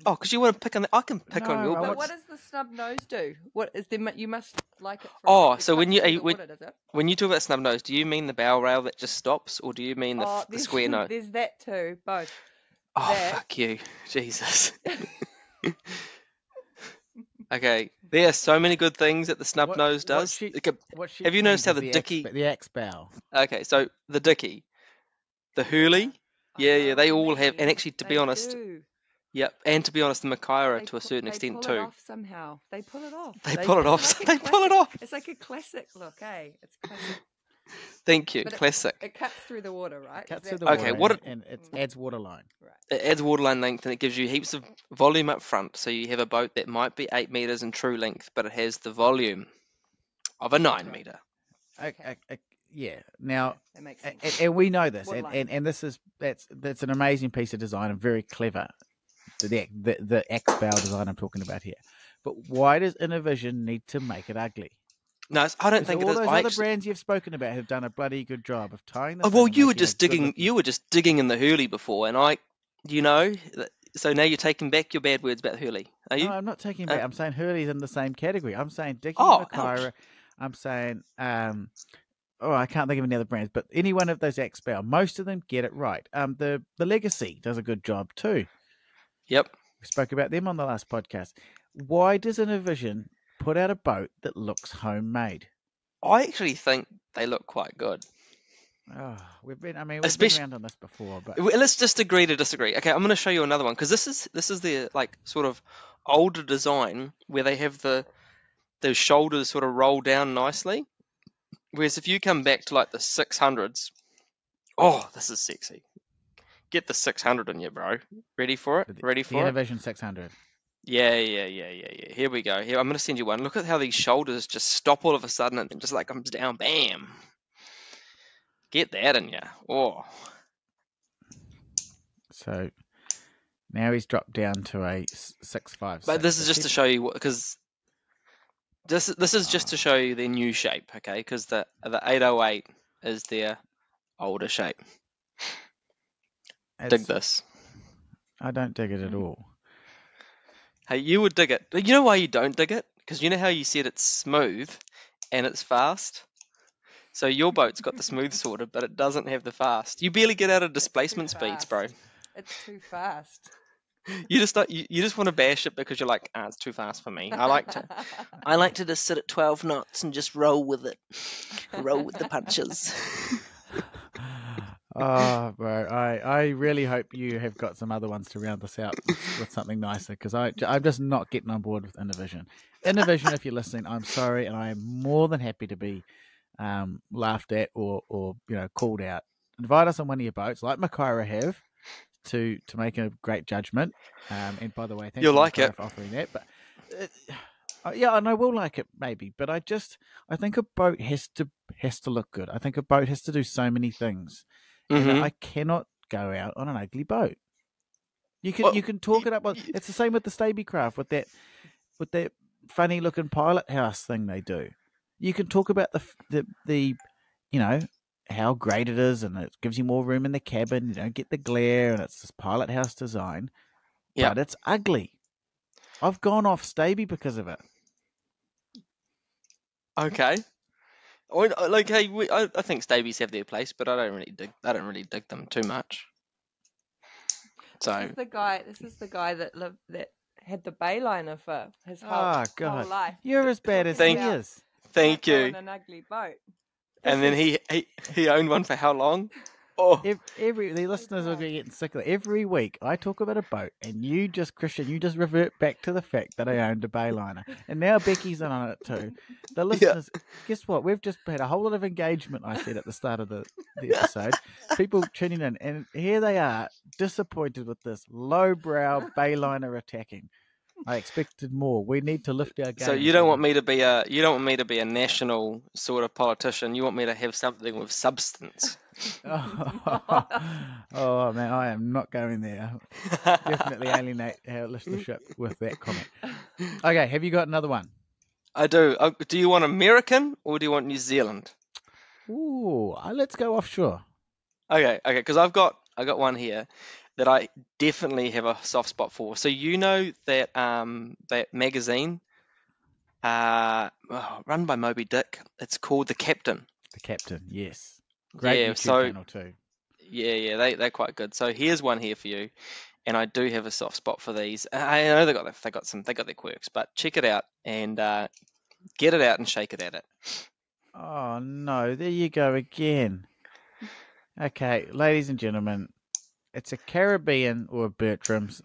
Oh, because you want to pick on I can pick on your boats. But what does the snub nose do? What is you must like it. So when you talk about snub nose, do you mean the bow rail that just stops, or do you mean the square nose? There's that too, both. Fuck you, Jesus. Okay, there are so many good things that the snub nose does. Have you noticed how the Dickey, the axe bow? Okay, so the Dickey, the Herley, yeah, they all have, and actually, to be honest. Yep, and to be honest, the Makaira to a certain extent too. They pull it off somehow. They pull it off. They pull it off. They pull it off. It's like a classic look, eh? It's classic. Thank you, classic. It cuts through the water, right? Cuts through the water, and it adds waterline. Right. It adds waterline length, and it gives you heaps of volume up front. So you have a boat that might be 8 meters in true length, but it has the volume of a 9 meter. Yeah. Now, that makes sense. And we know this, and that's an amazing piece of design and very clever. The X bow design I'm talking about here, but why does Innovision need to make it ugly? No, I don't think it is. All those other brands you've spoken about have done a bloody good job of tying this. Oh well, you were just digging. You were just digging in the Herley before, and so now you're taking back your bad words about Herley. Are you? No, I'm not taking back. I'm saying Herley's in the same category. I'm saying Dickey, Makaira. I'm saying I can't think of any other brands, but any one of those X bow, most of them get it right. The Legacy does a good job too. Yep. We spoke about them on the last podcast. Why does Innovision put out a boat that looks homemade? I actually think they look quite good. Oh, we've been around on this before, but let's just agree to disagree. Okay, I'm going to show you another one because this is the like sort of older design where they have those shoulders sort of roll down nicely. Whereas if you come back to like the 600s, this is sexy. Get the 600 in you, bro. Ready for it? The Innovision 600. Yeah. Here we go. Here, I'm going to send you one. Look at how these shoulders just stop all of a sudden and just like comes down. Bam. Get that in you. Oh. So now he's dropped down to a 6.5. But this is just to show you because this is just to show you their new shape, okay? Because the 808 is their older shape. Dig this. I don't dig it at all. Hey, you would dig it. You know why you don't dig it? Because you know how you said it's smooth and it's fast? So your boat's got the smooth sorted, but it doesn't have the fast. You barely get out of displacement speeds, bro. It's too fast. You just want to bash it because you're like, it's too fast for me. I like to just sit at 12 knots and just roll with it, roll with the punches. Oh, bro, I really hope you have got some other ones to round this out with something nicer, because I'm just not getting on board with Innovision. Innovision, if you're listening, I'm sorry, and I am more than happy to be laughed at or called out. Invite us on one of your boats, like Makaira have, to make a great judgment. And by the way, thank you Makaira for offering that. But yeah, and I will like it maybe, but I think a boat has to look good. I think a boat has to do so many things. And I cannot go out on an ugly boat. You can talk it up. Well, it's the same with the Stabicraft with that funny looking pilot house thing they do. You can talk about the how great it is, and it gives you more room in the cabin. You don't get the glare, and it's this pilot house design. Yeah, but it's ugly. I've gone off Staby because of it. Okay. Like, hey, I think Stabies have their place, but I don't really dig them too much. So this is the guy that had the bayliner for his whole life. You're as bad as he is. Thank you. An ugly boat. And then he owned one for how long? Oh, the listeners are getting sick of it. Every week I talk about a boat, and you just revert back to the fact that I owned a bayliner, and now Becky's in on it too. The listeners, guess what? We've just had a whole lot of engagement. I said at the start of the episode, people tuning in, and here they are, disappointed with this lowbrow bayliner attacking. I expected more. We need to lift our game. So you don't want me to be a national sort of politician. You want me to have something with substance. Oh man, I am not going there. Definitely alienate our listenership with that comment. Okay, have you got another one? I do. Do you want American or do you want New Zealand? Ooh, let's go offshore. Okay, because I've got one here that I definitely have a soft spot for. So you know that that magazine, run by Moby Dick. It's called The Captain. The Captain, yes. Great YouTube channel too. Yeah, they're quite good. So here's one here for you, and I do have a soft spot for these. I know they got their quirks, but check it out and get it out and shake it at it. Oh no, there you go again. Okay, ladies and gentlemen, it's a Caribbean or a Bertram's.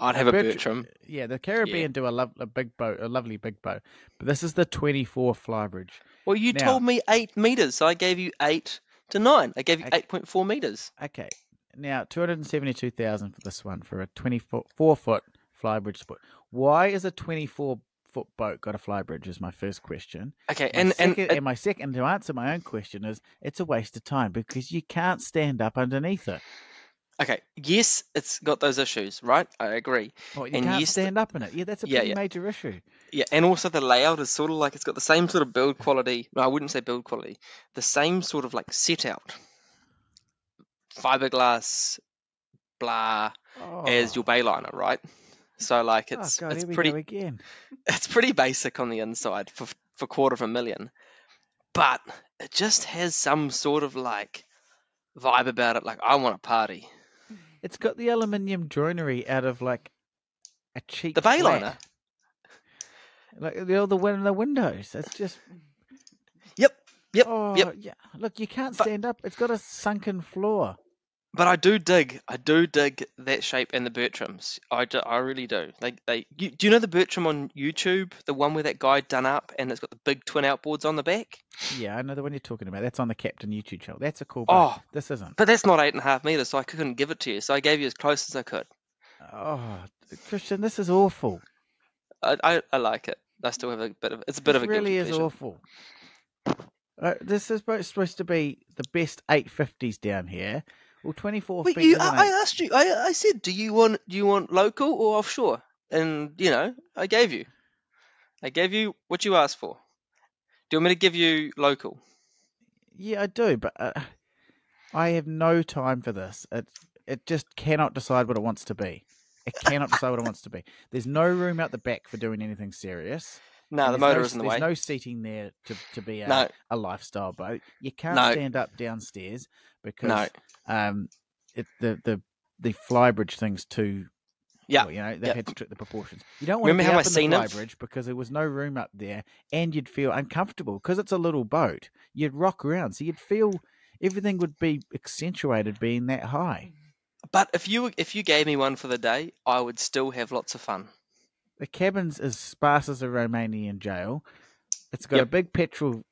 I'd have a Bertram. Yeah, the Caribbean do a lovely big boat. But this is the 24 flybridge. Well, you told me 8 meters, so I gave you 8 to 9. I gave you 8.4 meters. Okay. Now, 272,000 for this one for a 24-foot flybridge sport. Why is a 24-foot boat got a flybridge? Is my first question. Okay, and my second to answer my own question is it's a waste of time because you can't stand up underneath it. Okay, yes, it's got those issues, right? I agree. Oh, you can't stand up in it. Yeah, that's a pretty major issue. Yeah, and also the layout is sort of like it's got the same sort of build quality. No, I wouldn't say build quality. The same sort of like set out. Fiberglass, blah, as your bayliner, right? So like it's pretty basic on the inside for $250,000, but it just has some sort of like vibe about it. Like I want a party. It's got the aluminium joinery out of like a cheap the bayliner, like the windows. It's just yep. Yeah. Look, you can't stand up. It's got a sunken floor. But I do dig that shape and the Bertrams. I really do. Do you know the Bertram on YouTube, the one where that guy done up and it's got the big twin outboards on the back? Yeah, I know the one you're talking about. That's on the Captain YouTube channel. That's a cool boat. This isn't. But that's not 8.5 meters, so I couldn't give it to you. So I gave you as close as I could. Oh, Christian, this is awful. I like it. I still have it's a bit of a really is pleasure. Awful. This is supposed to be the best 850s down here. Well, 24 feet. I asked you. I said, do you want local or offshore? And I gave you what you asked for. Do you want me to give you local? Yeah, I do, but I have no time for this. It just cannot decide what it wants to be. It cannot decide what it wants to be. There's no room out the back for doing anything serious. No, the motor is in the way. There's no seating there to be No. a lifestyle boat. You can't No. stand up downstairs because the flybridge thing's too. Yeah, well, they've had to trick the proportions. You don't want to be up in the flybridge because there was no room up there, and you'd feel uncomfortable because it's a little boat. You'd rock around, so you'd feel everything would be accentuated being that high. But if you gave me one for the day, I would still have lots of fun. The cabin's as sparse as a Romanian jail. It's got a big petrol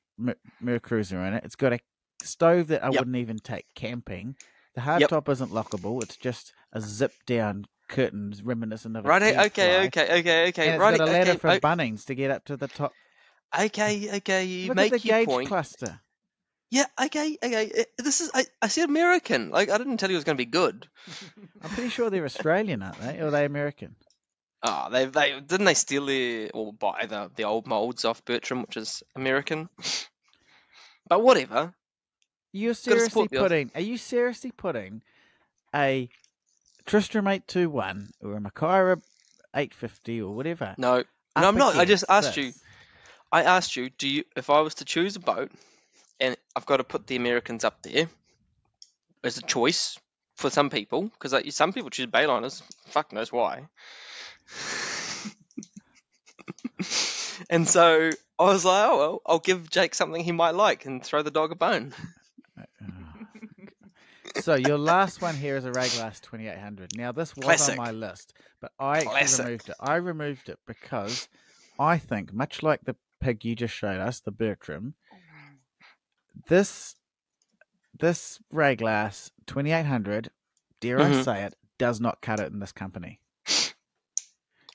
Mercruiser in it. It's got a stove that I wouldn't even take camping. The hardtop isn't lockable. It's just a zip-down curtains reminiscent of a okay. And it's got a ladder for Bunnings to get up to the top. Okay. You Look make at the your gauge point. Cluster. Yeah. Okay. This is. I said American. Like I didn't tell you it was going to be good. I'm pretty sure they're Australian, aren't they? Or are they American? Oh, they didn't they steal or buy the old molds off Bertram, which is American. But whatever. Are you seriously putting a Tristram 821 or a Makaira 850 or whatever? No, I'm not. I just asked you. I asked you, if I was to choose a boat, and I've got to put the Americans up there as a choice for some people, because some people choose Bayliners. Fuck knows why. And so I was like, oh well, I'll give Jake something he might like and throw the dog a bone. So your last one here is a Rayglass 2800. Now this was on my list, but I actually removed it. I removed it because I think, much like the pig you just showed us, the Bertram, this Rayglass 2800, dare I say it, does not cut it in this company.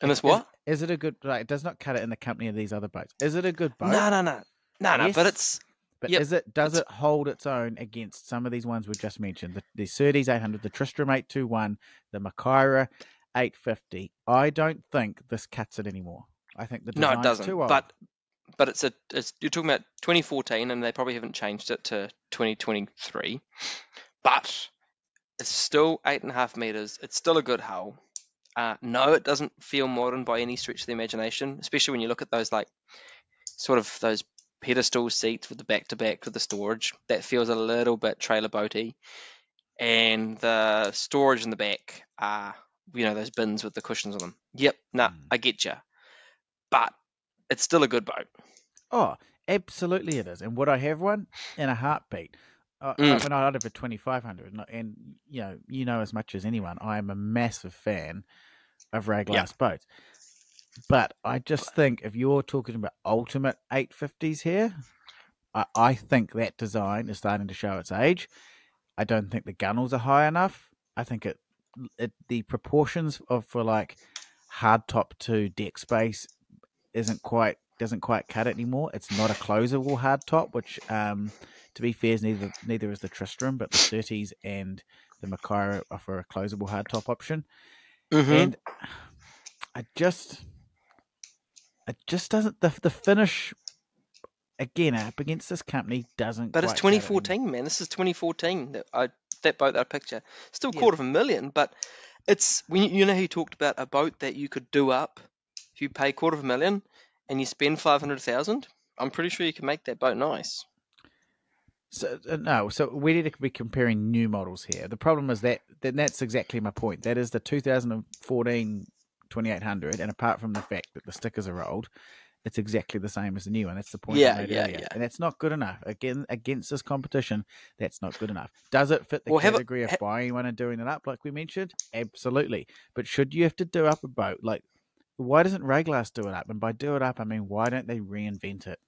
And this what? Is it a good? Like, it does not cut it in the company of these other boats. Is it a good boat? No. Yes, But it's. But does it hold its own against some of these ones we just mentioned? The Surtees 800, the Tristram 821, the Makaira 850. I don't think this cuts it anymore. I think the design's too old. But it's you're talking about 2014, and they probably haven't changed it to 2023. But it's still 8.5 meters. It's still a good hull. No, it doesn't feel modern by any stretch of the imagination, especially when you look at those sort of those pedestal seats with the back-to-back with the storage. That feels a little bit trailer boaty. And the storage in the back are, those bins with the cushions on them. Yep, I get you. But it's still a good boat. Oh, absolutely it is. And would I have one? In a heartbeat. I'd have a 2500. And, you know as much as anyone, I am a massive fan of Rayglass boats. But I just think if you're talking about ultimate 850s here, I think that design is starting to show its age. I don't think the gunnels are high enough. I think the proportions for like hardtop to deck space doesn't quite cut it anymore. It's not a closable hardtop, which to be fair is neither is the Tristram, but the Surtees and the Makaira offer a closable hardtop option. And it just doesn't. The finish again up against this company doesn't. But it's 2014, man. This is 2014. That boat that I picture still $250,000, but it's when he talked about a boat that you could do up if you pay $250,000 and you spend $500,000. I'm pretty sure you can make that boat nice. So no, so we need to be comparing new models here. The problem is that's exactly my point. That is the 2014 2800, and apart from the fact that the stickers are old, it's exactly the same as the new one. That's the point I made earlier. And that's not good enough. Again, against this competition, that's not good enough. Does it fit the category of buying one and doing it up, like we mentioned? Absolutely. But should you have to do up a boat? Like, why doesn't Rayglass do it up? And by do it up, I mean, why don't they reinvent it?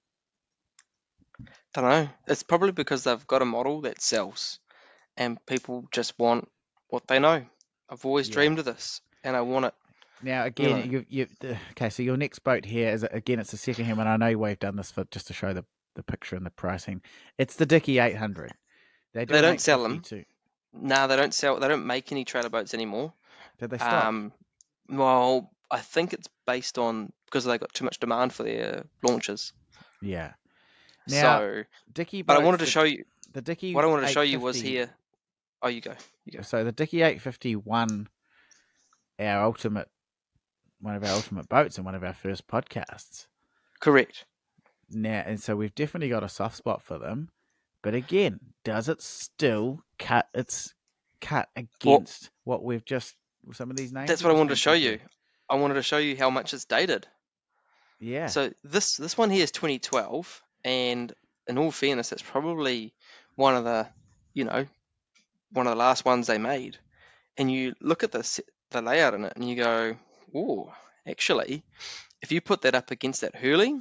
Don't know. It's probably because they've got a model that sells, and people just want what they know. I've always dreamed of this, and I want it. Now, again, okay, so your next boat here is, again, it's a second-hand one. I know we've done this just to show the picture and the pricing. It's the Dickey 800. They don't sell them. No, they don't sell. They don't make any trailer boats anymore. Did they stop? Well, I think it's based on because they got too much demand for their launches. Yeah. Now, So, Dickey but I boats, wanted to show you. the Dickey. What I wanted to show you 850 was here. Oh, you go. So the Dickey 850 won one of our ultimate boats in one of our first podcasts. Correct. Now, and so we've definitely got a soft spot for them. But again, does it still cut against what we've just some of these names? That's what I wanted to show you. I wanted to show you how much it's dated. Yeah. So this one here is 2012, and in all fairness, it's probably one of the last ones they made. And you look at the layout in it, and you go, "Oh, actually, if you put that up against that Herley,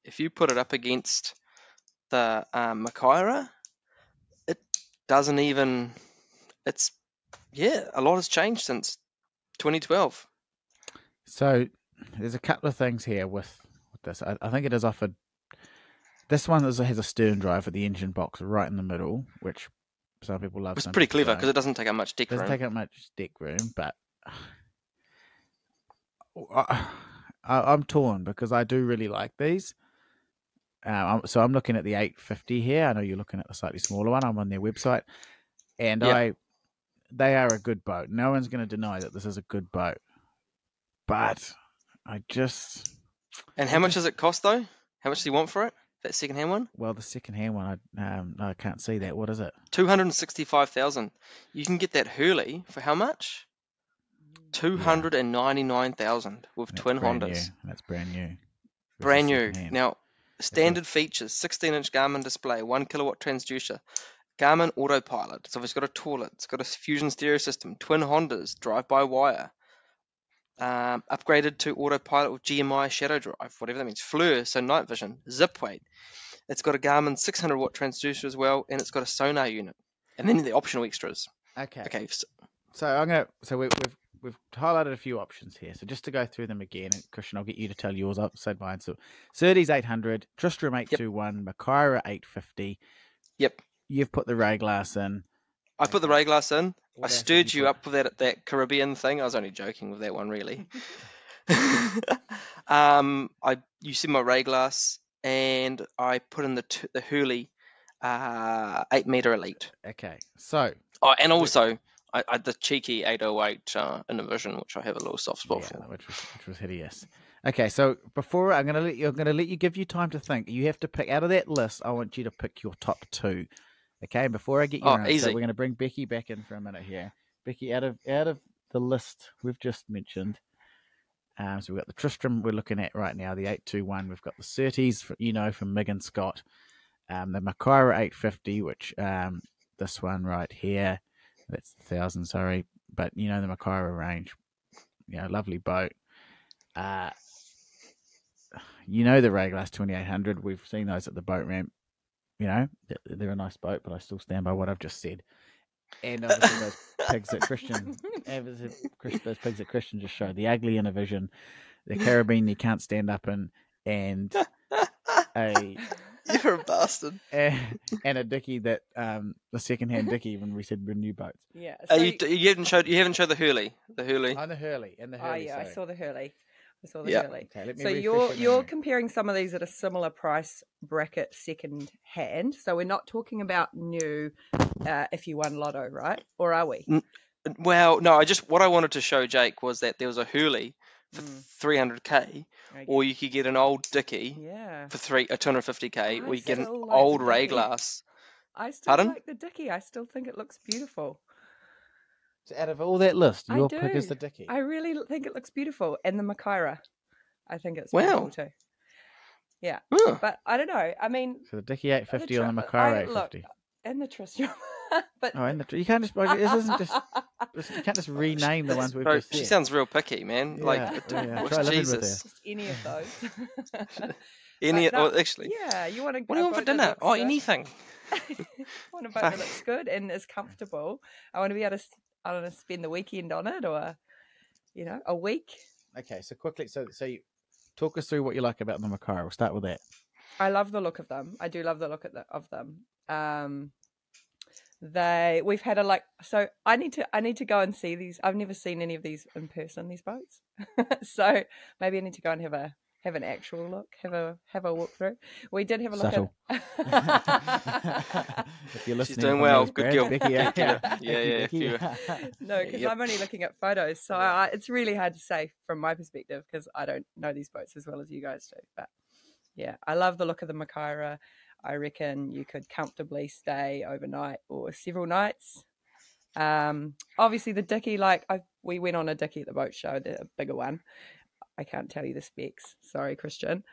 if you put it up against the Makaira, it doesn't even. It's a lot has changed since 2012." So there's a couple of things here with this. I think it is offered. This one has a stern drive with the engine box right in the middle, which some people love. It's pretty clever because it doesn't take up much deck room. Doesn't take up much deck room, but I'm torn because I do really like these. So I'm looking at the 850 here. I know you're looking at the slightly smaller one. I'm on their website, and they are a good boat. No one's going to deny that this is a good boat, but I just. And how much does it cost though? How much do you want for it? That second-hand one? Well, the second-hand one, I can't see that. What is it? 265,000. You can get that Herley for how much? 299,000 with twin Hondas. That's brand new. Brand new. Now, standard features: 16-inch Garmin display, 1 kilowatt transducer, Garmin autopilot. So it's got a toilet. It's got a fusion stereo system, twin Hondas, drive-by-wire. Upgraded to autopilot with GMI shadow drive, whatever that means. FLIR, so night vision, zip weight. It's got a Garmin 600-watt transducer as well, and it's got a sonar unit. And then the optional extras. Okay. So we've highlighted a few options here. So just to go through them again, and Christian, I'll get you to tell yours outside mine. So Surtees 800, Tristram 821, Makaira 850. Yep. You've put the Rayglass in. I put the Rayglass in. I stirred you up with that Caribbean thing. I was only joking with that one, really. You see my Rayglass, and I put in the Herley 8 Metre Elite. Okay, so. Oh, and also the cheeky 808 Innovision, which I have a little soft spot for, which was hideous. Okay, so before I'm going to let you give you time to think. You have to pick out of that list. I want you to pick your top 2. Okay, before I get your answer, we're going to bring Becky back in for a minute here. Becky, out of the list we've just mentioned, so we've got the Tristram we're looking at right now, the 821. We've got the Surtees, from Mig and Scott, the Makaira 850, which this one right here, that's 1,000, sorry, but the Makaira range, lovely boat. The Rayglass 2800. We've seen those at the boat ramp. They're a nice boat, but I still stand by what I've just said. And obviously those pigs that Christian just showed, the ugly Innovision, the Caribbean you can't stand up in, and you're a bastard. And a Dickey that the second-hand Dickey when we said we're new boats. Yeah. So you haven't showed the Herley. Oh, the Herley. Oh yeah, I saw the Herley. Herley. Okay, so you're comparing some of these at a similar price bracket second hand. So we're not talking about new if you won Lotto, right? Or are we? Well, no, what I wanted to show Jake was that there was a Herley for 300k, or you could get an old Dickey for 250k, or you get an old Rayglass. I still like the Dickey. I still think it looks beautiful. So out of all that list, your pick is the Dickey. I really think it looks beautiful. And the Makaira. I think it's beautiful too. Yeah. But I don't know. I mean... So the Dickey 850 on the Makaira 850. And the Tristram. But you can't just... This isn't just... You can't just rename the ones we've just said. She sounds real picky, man. Jesus. Just any of those. Actually. Yeah, you want to... What do you want for dinner? Oh, anything. I want a boat that looks good and is comfortable. I want to be able to... I don't know, spend the weekend on it, or a week. Okay, so quickly, so you talk us through what you like about the Makaira. We'll start with that. I love the look of them. I do love the look of them. We've had so I need to go and see these. I've never seen any of these in person, these boats. So maybe I need to go and have have an actual look, have a walk through. We did have a look Subtle. at. If you're listening, She's doing from well. these Good brands, girl. Becky, Thank you. Yeah, Thank you, yeah. Becky. No, because Yep. I'm only looking at photos, so it's really hard to say from my perspective because I don't know these boats as well as you guys do. But yeah, I love the look of the Makaira. I reckon you could comfortably stay overnight or several nights. Obviously the Dickey, we went on a Dickey at the boat show, the bigger one. I can't tell you the specs. Sorry, Christian.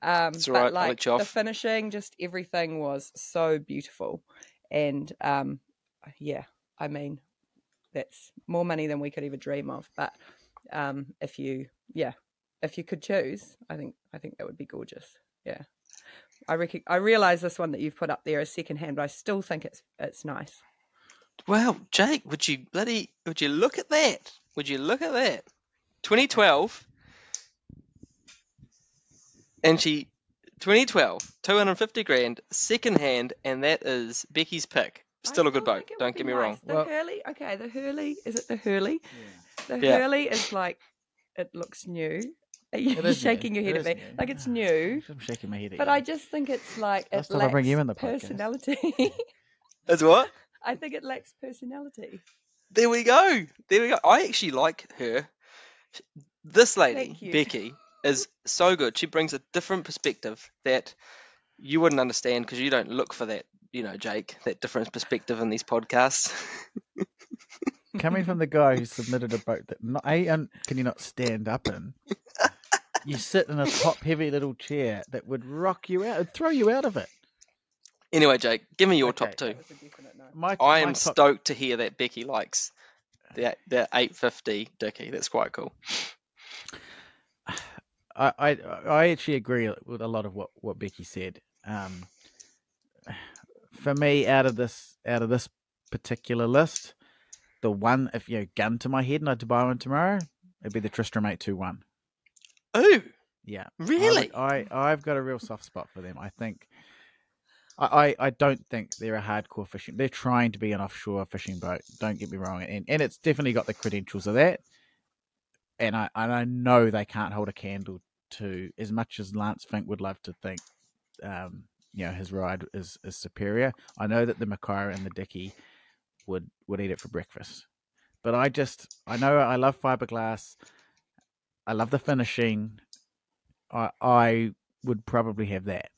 It's all right. I'll let you off. The finishing, just everything was so beautiful. And yeah, I mean, that's more money than we could ever dream of. But if you could choose, I think that would be gorgeous. Yeah. I realise this one that you've put up there is secondhand, but I still think it's nice. Well, Jake, would you look at that? Would you look at that? 2012, and 2012, 250 grand, second hand, and that is Becky's pick. Still a good boat. Don't get me wrong. The Herley, okay, the Herley, is it the Herley? Yeah. The Herley is it looks new. Are you shaking your head at me? New. Like it's new. I'm shaking my head at But you. I just think it's it lacks bring you in the podcast. personality. As what? I think it lacks personality. There we go. I actually like her. This lady, Thank you. Becky, is so good. She brings a different perspective that you wouldn't understand because you don't look for that, Jake, that different perspective in these podcasts. Coming from the guy who submitted a boat that can you not stand up in? You sit in a top-heavy little chair that would rock you out, it'd throw you out of it. Anyway, Jake, give me your top two. That was a definite no. I am stoked to hear that Becky likes the 850 Dickey. That's quite cool. I actually agree with a lot of what Becky said. For me, out of this particular list, the one, if gun to my head and I had to buy one tomorrow, it'd be the Tristram 821. Oh, yeah, really? I've got a real soft spot for them. I think. I don't think they're a hardcore fishing. They're trying to be an offshore fishing boat. Don't get me wrong, and it's definitely got the credentials of that. And I know they can't hold a candle to, as much as Lance Fink would love to think, his ride is superior. I know that the Makaira and the Dickey would eat it for breakfast. But I know I love fiberglass. I love the finishing. I would probably have that.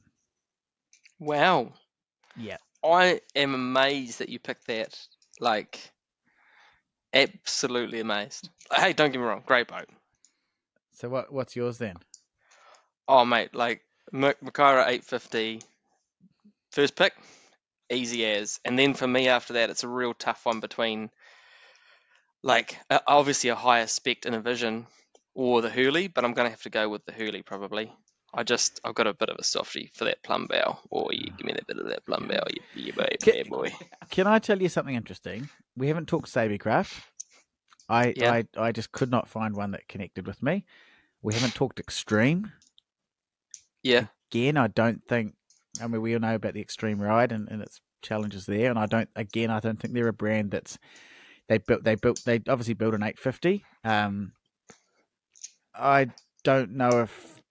Wow. Yeah. I am amazed that you picked that. Absolutely amazed. Hey, don't get me wrong, great boat. So what's yours then? Oh, mate, Makaira 850, first pick, easy as. And then for me after that, it's a real tough one between, obviously a higher spec in a Vision or the Herley, but I'm going to have to go with the Herley probably. I've got a bit of a softie for that plumb bow. You give me that bit of that plumb bow, you bad boy. Can I tell you something interesting? We haven't talked Sabercraft. I just could not find one that connected with me. We haven't talked Extreme. Yeah. Again, I don't think. I mean, we all know about the Extreme Ride and its challenges there, and I don't think they're a brand that's they obviously built an 850. I don't know if.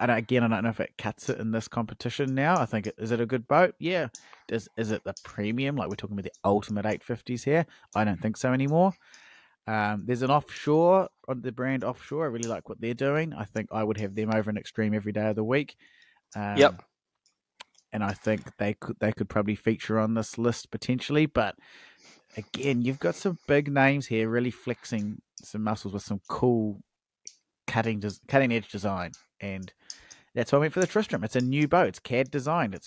I don't know if it cuts it in this competition now. I think is it a good boat? Yeah. Is it the premium? Like we're talking about the ultimate 850s here? I don't think so anymore. There's an offshore, the brand Offshore. I really like what they're doing. I think I would have them over an Extreme every day of the week. Yep. And I think they could probably feature on this list potentially. But again, you've got some big names here really flexing some muscles with some cool cutting edge design. And that's why I went for the Tristram. It's a new boat. It's CAD designed.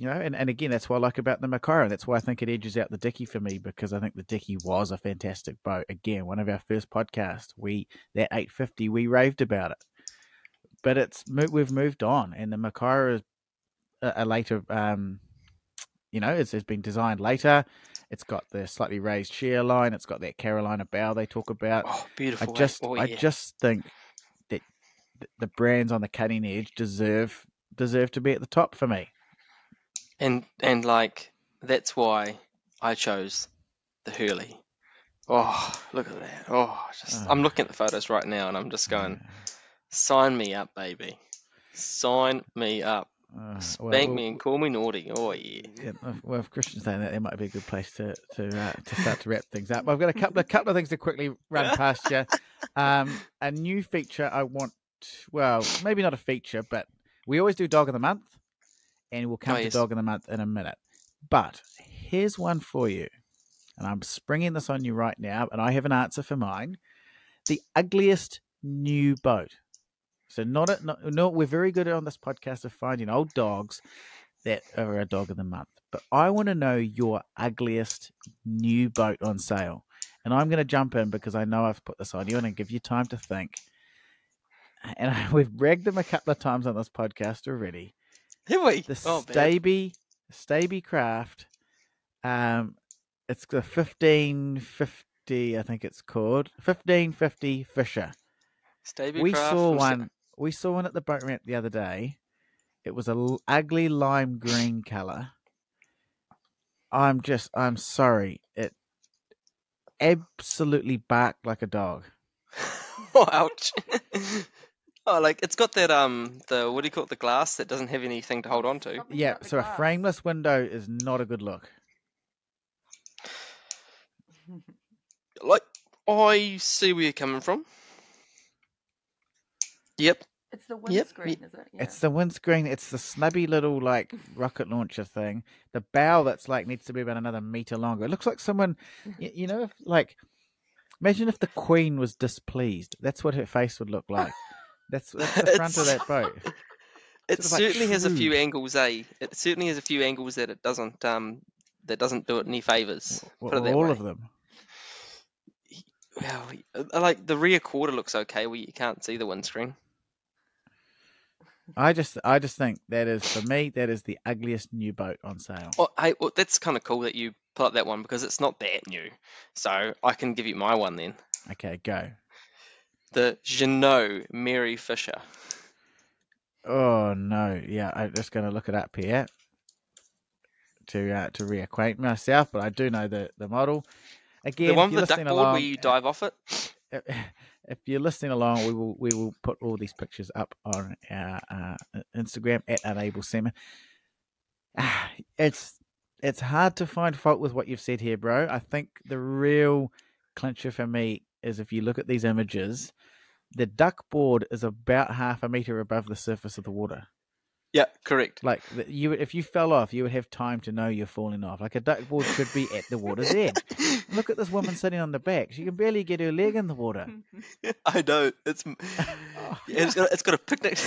And again, that's what I like about the Makaira. That's why I think it edges out the Dickey for me, because I think the Dickey was a fantastic boat. Again, one of our first podcasts, that 850, we raved about it. But we've moved on, and the Makaira is a later, it's been designed later. It's got the slightly raised shear line. It's got that Carolina bow they talk about. Oh, beautiful. I just think that the brands on the cutting edge deserve to be at the top for me. And that's why I chose the Herley. Oh, look at that. I'm looking at the photos right now and I'm just going, Sign me up, baby. Sign me up. Spank me and call me naughty. Oh yeah. Well, if Christian's saying that, it might be a good place to start to wrap things up. I've got a couple of things to quickly run past you. A new feature I want. Well, maybe not a feature, but we always do Dog of the Month, and we'll come to Dog of the Month in a minute. But here's one for you, and I'm springing this on you right now, and I have an answer for mine. The ugliest new boat. So we're very good on this podcast of finding old dogs that are a Dog of the Month. But I want to know your ugliest new boat on sale. And I'm going to jump in because I know I've put this on you and I give you time to think. And we've bragged them a couple of times on this podcast already. Have we? The Staby Craft. It's the 1550, I think it's called. 1550 Fisher. We saw one at the boat ramp the other day. It was a ugly lime green color. I'm sorry. It absolutely barked like a dog. Oh, ouch. Oh, like it's got that what do you call it? The glass that doesn't have anything to hold on to. Yeah, so a frameless window is not a good look. Like, I see where you're coming from. Yep. It's the windscreen, is it? Yeah. It's the windscreen. It's the snubby little like rocket launcher thing. The bow that's like needs to be about another meter longer. It looks like someone, imagine if the Queen was displeased. That's what her face would look like. That's the front of that boat. It certainly has a few angles, eh? It certainly has a few angles that it doesn't do it any favors. All of them. Well, like the rear quarter looks okay where you can't see the windscreen. I just think that is, for me, that is the ugliest new boat on sale. Oh, hey, well, that's kind of cool that you put up that one because it's not that new. So I can give you my one then. Okay, go. The Jeannot Mary Fisher. Oh no, yeah, I'm just going to look it up here to reacquaint myself, but I do know the model. Again, the one with the duck board where you dive off it. If you're listening along, we will put all these pictures up on our Instagram at Unable Seamen. It's hard to find fault with what you've said here, bro. I think the real clincher for me is if you look at these images, the duck board is about half a meter above the surface of the water. Yeah, correct. Like if you fell off, you would have time to know you're falling off. Like a duck board should be at the water's edge. Look at this woman sitting on the back. She can barely get her leg in the water. I know. It's got a picnic.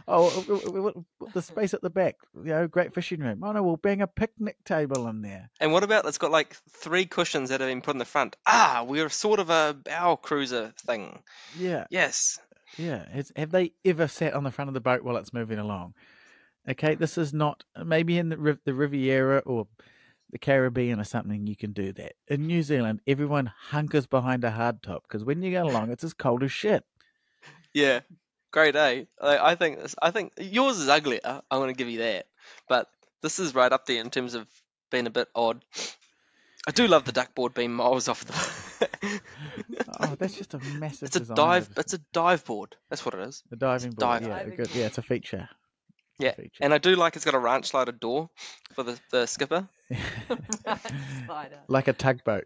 The space at the back. Great fishing room. Oh no, we'll bang a picnic table in there. And what about it's got like 3 cushions that have been put in the front? We're sort of a bow cruiser thing. Yeah. Yes. Yeah, have they ever sat on the front of the boat while it's moving along? Okay, this is not, maybe in the Riviera or the Caribbean or something you can do that. In New Zealand, everyone hunkers behind a hardtop because when you go along, it's as cold as shit. Yeah, great, eh? I think yours is uglier. I'm going to give you that, but this is right up there in terms of being a bit odd. I do love the duck board being miles off the. Oh, that's just a massive. It's a dive. It's a dive board. That's what it is. The diving board. Yeah, good. Yeah, it's a feature. Yeah, and I do like it's got a ranch slider door for the skipper. Like a tugboat.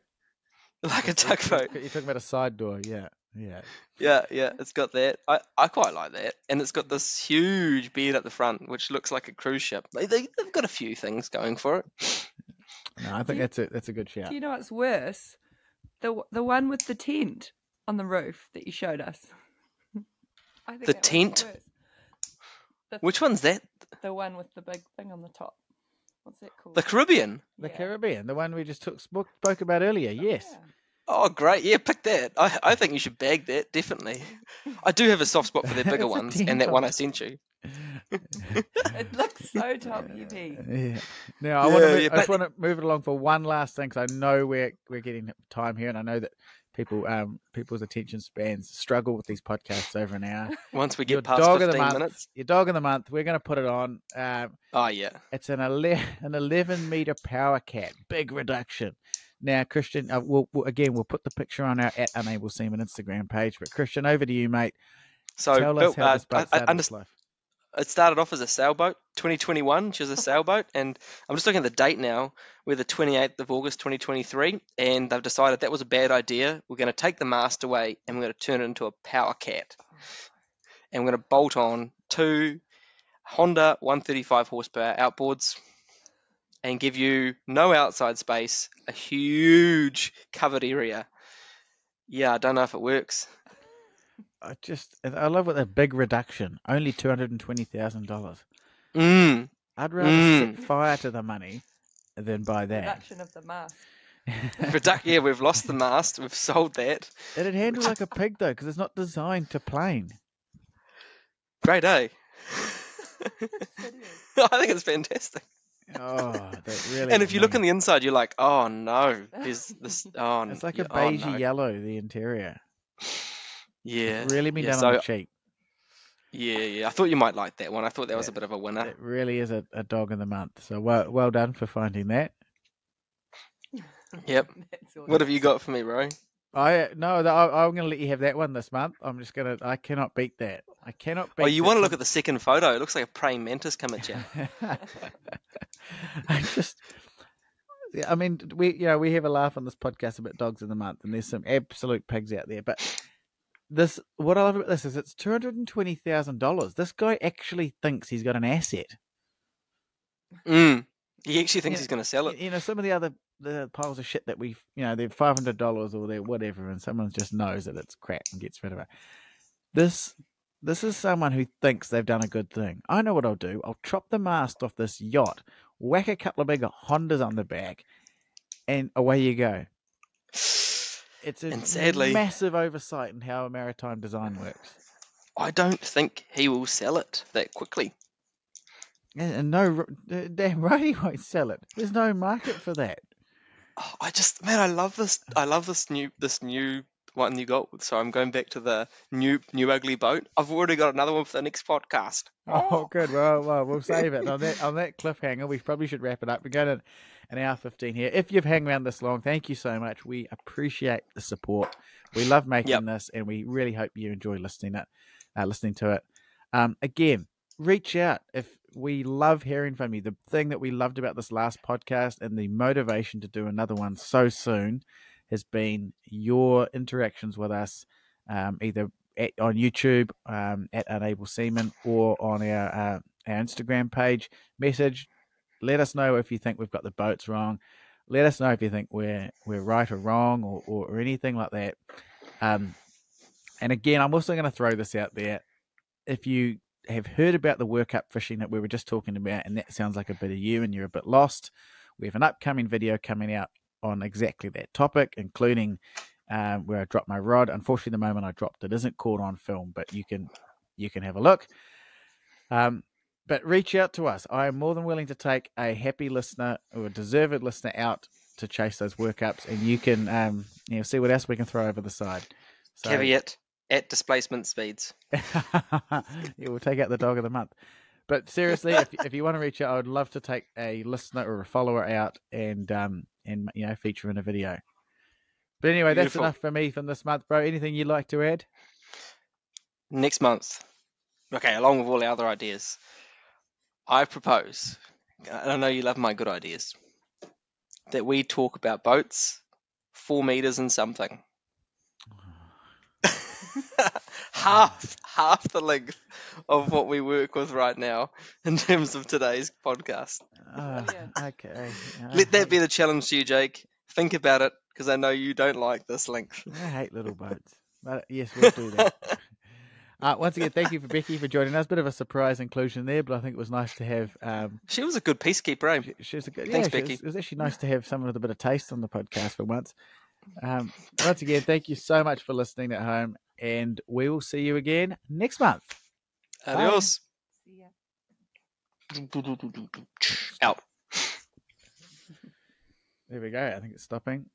Like a tugboat. You're talking about a side door. Yeah. Yeah. It's got that. I quite like that, and it's got this huge bed at the front, which looks like a cruise ship. They've got a few things going for it. No, I think that's a good shout. Do you know what's worse? The one with the tent on the roof that you showed us. I think the tent? Which one's that? The one with the big thing on the top. What's that called? The Caribbean? The Caribbean, the one we just spoke about earlier, yes. Yeah. Oh, great. Yeah, pick that. I think you should bag that, definitely. I do have a soft spot for their bigger ones, and that one I sent you. It looks so top heavy. Yeah. Now, I just want to move it along for one last thing, because I know we're getting time here, and I know that people's attention spans struggle with these podcasts over an hour. Once we get past 15 minutes. Your dog of the month, we're going to put it on. Oh, yeah. It's an 11-meter power cat, big reduction. Now, Christian, we'll put the picture on our @Unable Seamen Instagram page. But Christian, over to you, mate. So, tell us how this boat started its life. It started off as a sailboat, 2021. She was a sailboat, and I'm just looking at the date now. We're the 28th of August, 2023, and they've decided that was a bad idea. We're going to take the mast away, and we're going to turn it into a power cat. And we're going to bolt on 2 Honda 135 horsepower outboards and give you no outside space, a huge covered area. Yeah, I don't know if it works. I love what a big reduction. Only $220,000. I'd rather set fire to the money than buy that. Reduction of the mast. Yeah, we've lost the mast. We've sold that. It'd handle like a pig though, because it's not designed to plane. Great, eh? I think it's fantastic. Oh, that really. And if you look on the inside, you're like, oh no, there's this. Oh, it's like a beigey yellow. The interior. Yeah, it's really been done on the cheap. Yeah. I thought you might like that one. I thought that was a bit of a winner. It really is a dog of the month. So well done for finding that. Yep. What have you got for me, Ro? I'm going to let you have that one this month. I cannot beat that. I cannot beat. Oh, you want to look at the second photo? It looks like a praying mantis come at you. we have a laugh on this podcast about dogs of the month, and there's some absolute pigs out there. But what I love about this is it's $220,000. This guy actually thinks he's got an asset. He actually thinks he's going to sell it. Some of the piles of shit that they're $500 or they're whatever, and someone just knows that it's crap and gets rid of it. This is someone who thinks they've done a good thing. I know what I'll do. I'll chop the mast off this yacht, whack a couple of big Hondas on the back, and away you go. It's a massive oversight in how maritime design works. I don't think he will sell it that quickly. And no, damn right he won't sell it. There's no market for that. Oh, I love this. I love this new one you got. So I'm going back to the new ugly boat. I've already got another one for the next podcast. Oh, good. Well, we'll save it. On that cliffhanger, we probably should wrap it up. We're going to an hour 15 here. If you've hung around this long, thank you so much. We appreciate the support. We love making this, and we really hope you enjoy listening to it. Again, reach out if. We love hearing from you. The thing that we loved about this last podcast and the motivation to do another one so soon has been your interactions with us, either on YouTube at Unable Seamen or on our Instagram page. Message. Let us know if you think we've got the boats wrong. Let us know if you think we're right or wrong or anything like that. And again, I'm also going to throw this out there. If you have heard about the workup fishing that we were just talking about, and that sounds like a bit of you and you're a bit lost, we have an upcoming video coming out on exactly that topic, including where I dropped my rod. Unfortunately, the moment I dropped it isn't caught on film, but you can have a look. But reach out to us. I am more than willing to take a happy listener or a deserved listener out to chase those workups, and you can see what else we can throw over the side. So, caveat. At displacement speeds. We'll take out the dog of the month. But seriously, if you want to reach out, I would love to take a listener or a follower out and feature in a video. But anyway, Beautiful. That's enough for me from this month, bro. Anything you'd like to add? Next month, okay, along with all the other ideas, I propose, and I know you love my good ideas, that we talk about boats 4 meters and something. half the length of what we work with right now in terms of today's podcast. Okay. Let that be the challenge to you, Jake. Think about it, because I know you don't like this length. I hate little boats. But yes, we'll do that. Once again, thank you for Becky for joining us. Bit of a surprise inclusion there, but I think it was nice to have. She was a good peacekeeper, eh? She was a good. Thanks, Becky. It was actually nice to have someone with a bit of taste on the podcast for once. Once again, thank you so much for listening at home, and we will see you again next month. Adios. See ya. Out. There we go. I think it's stopping.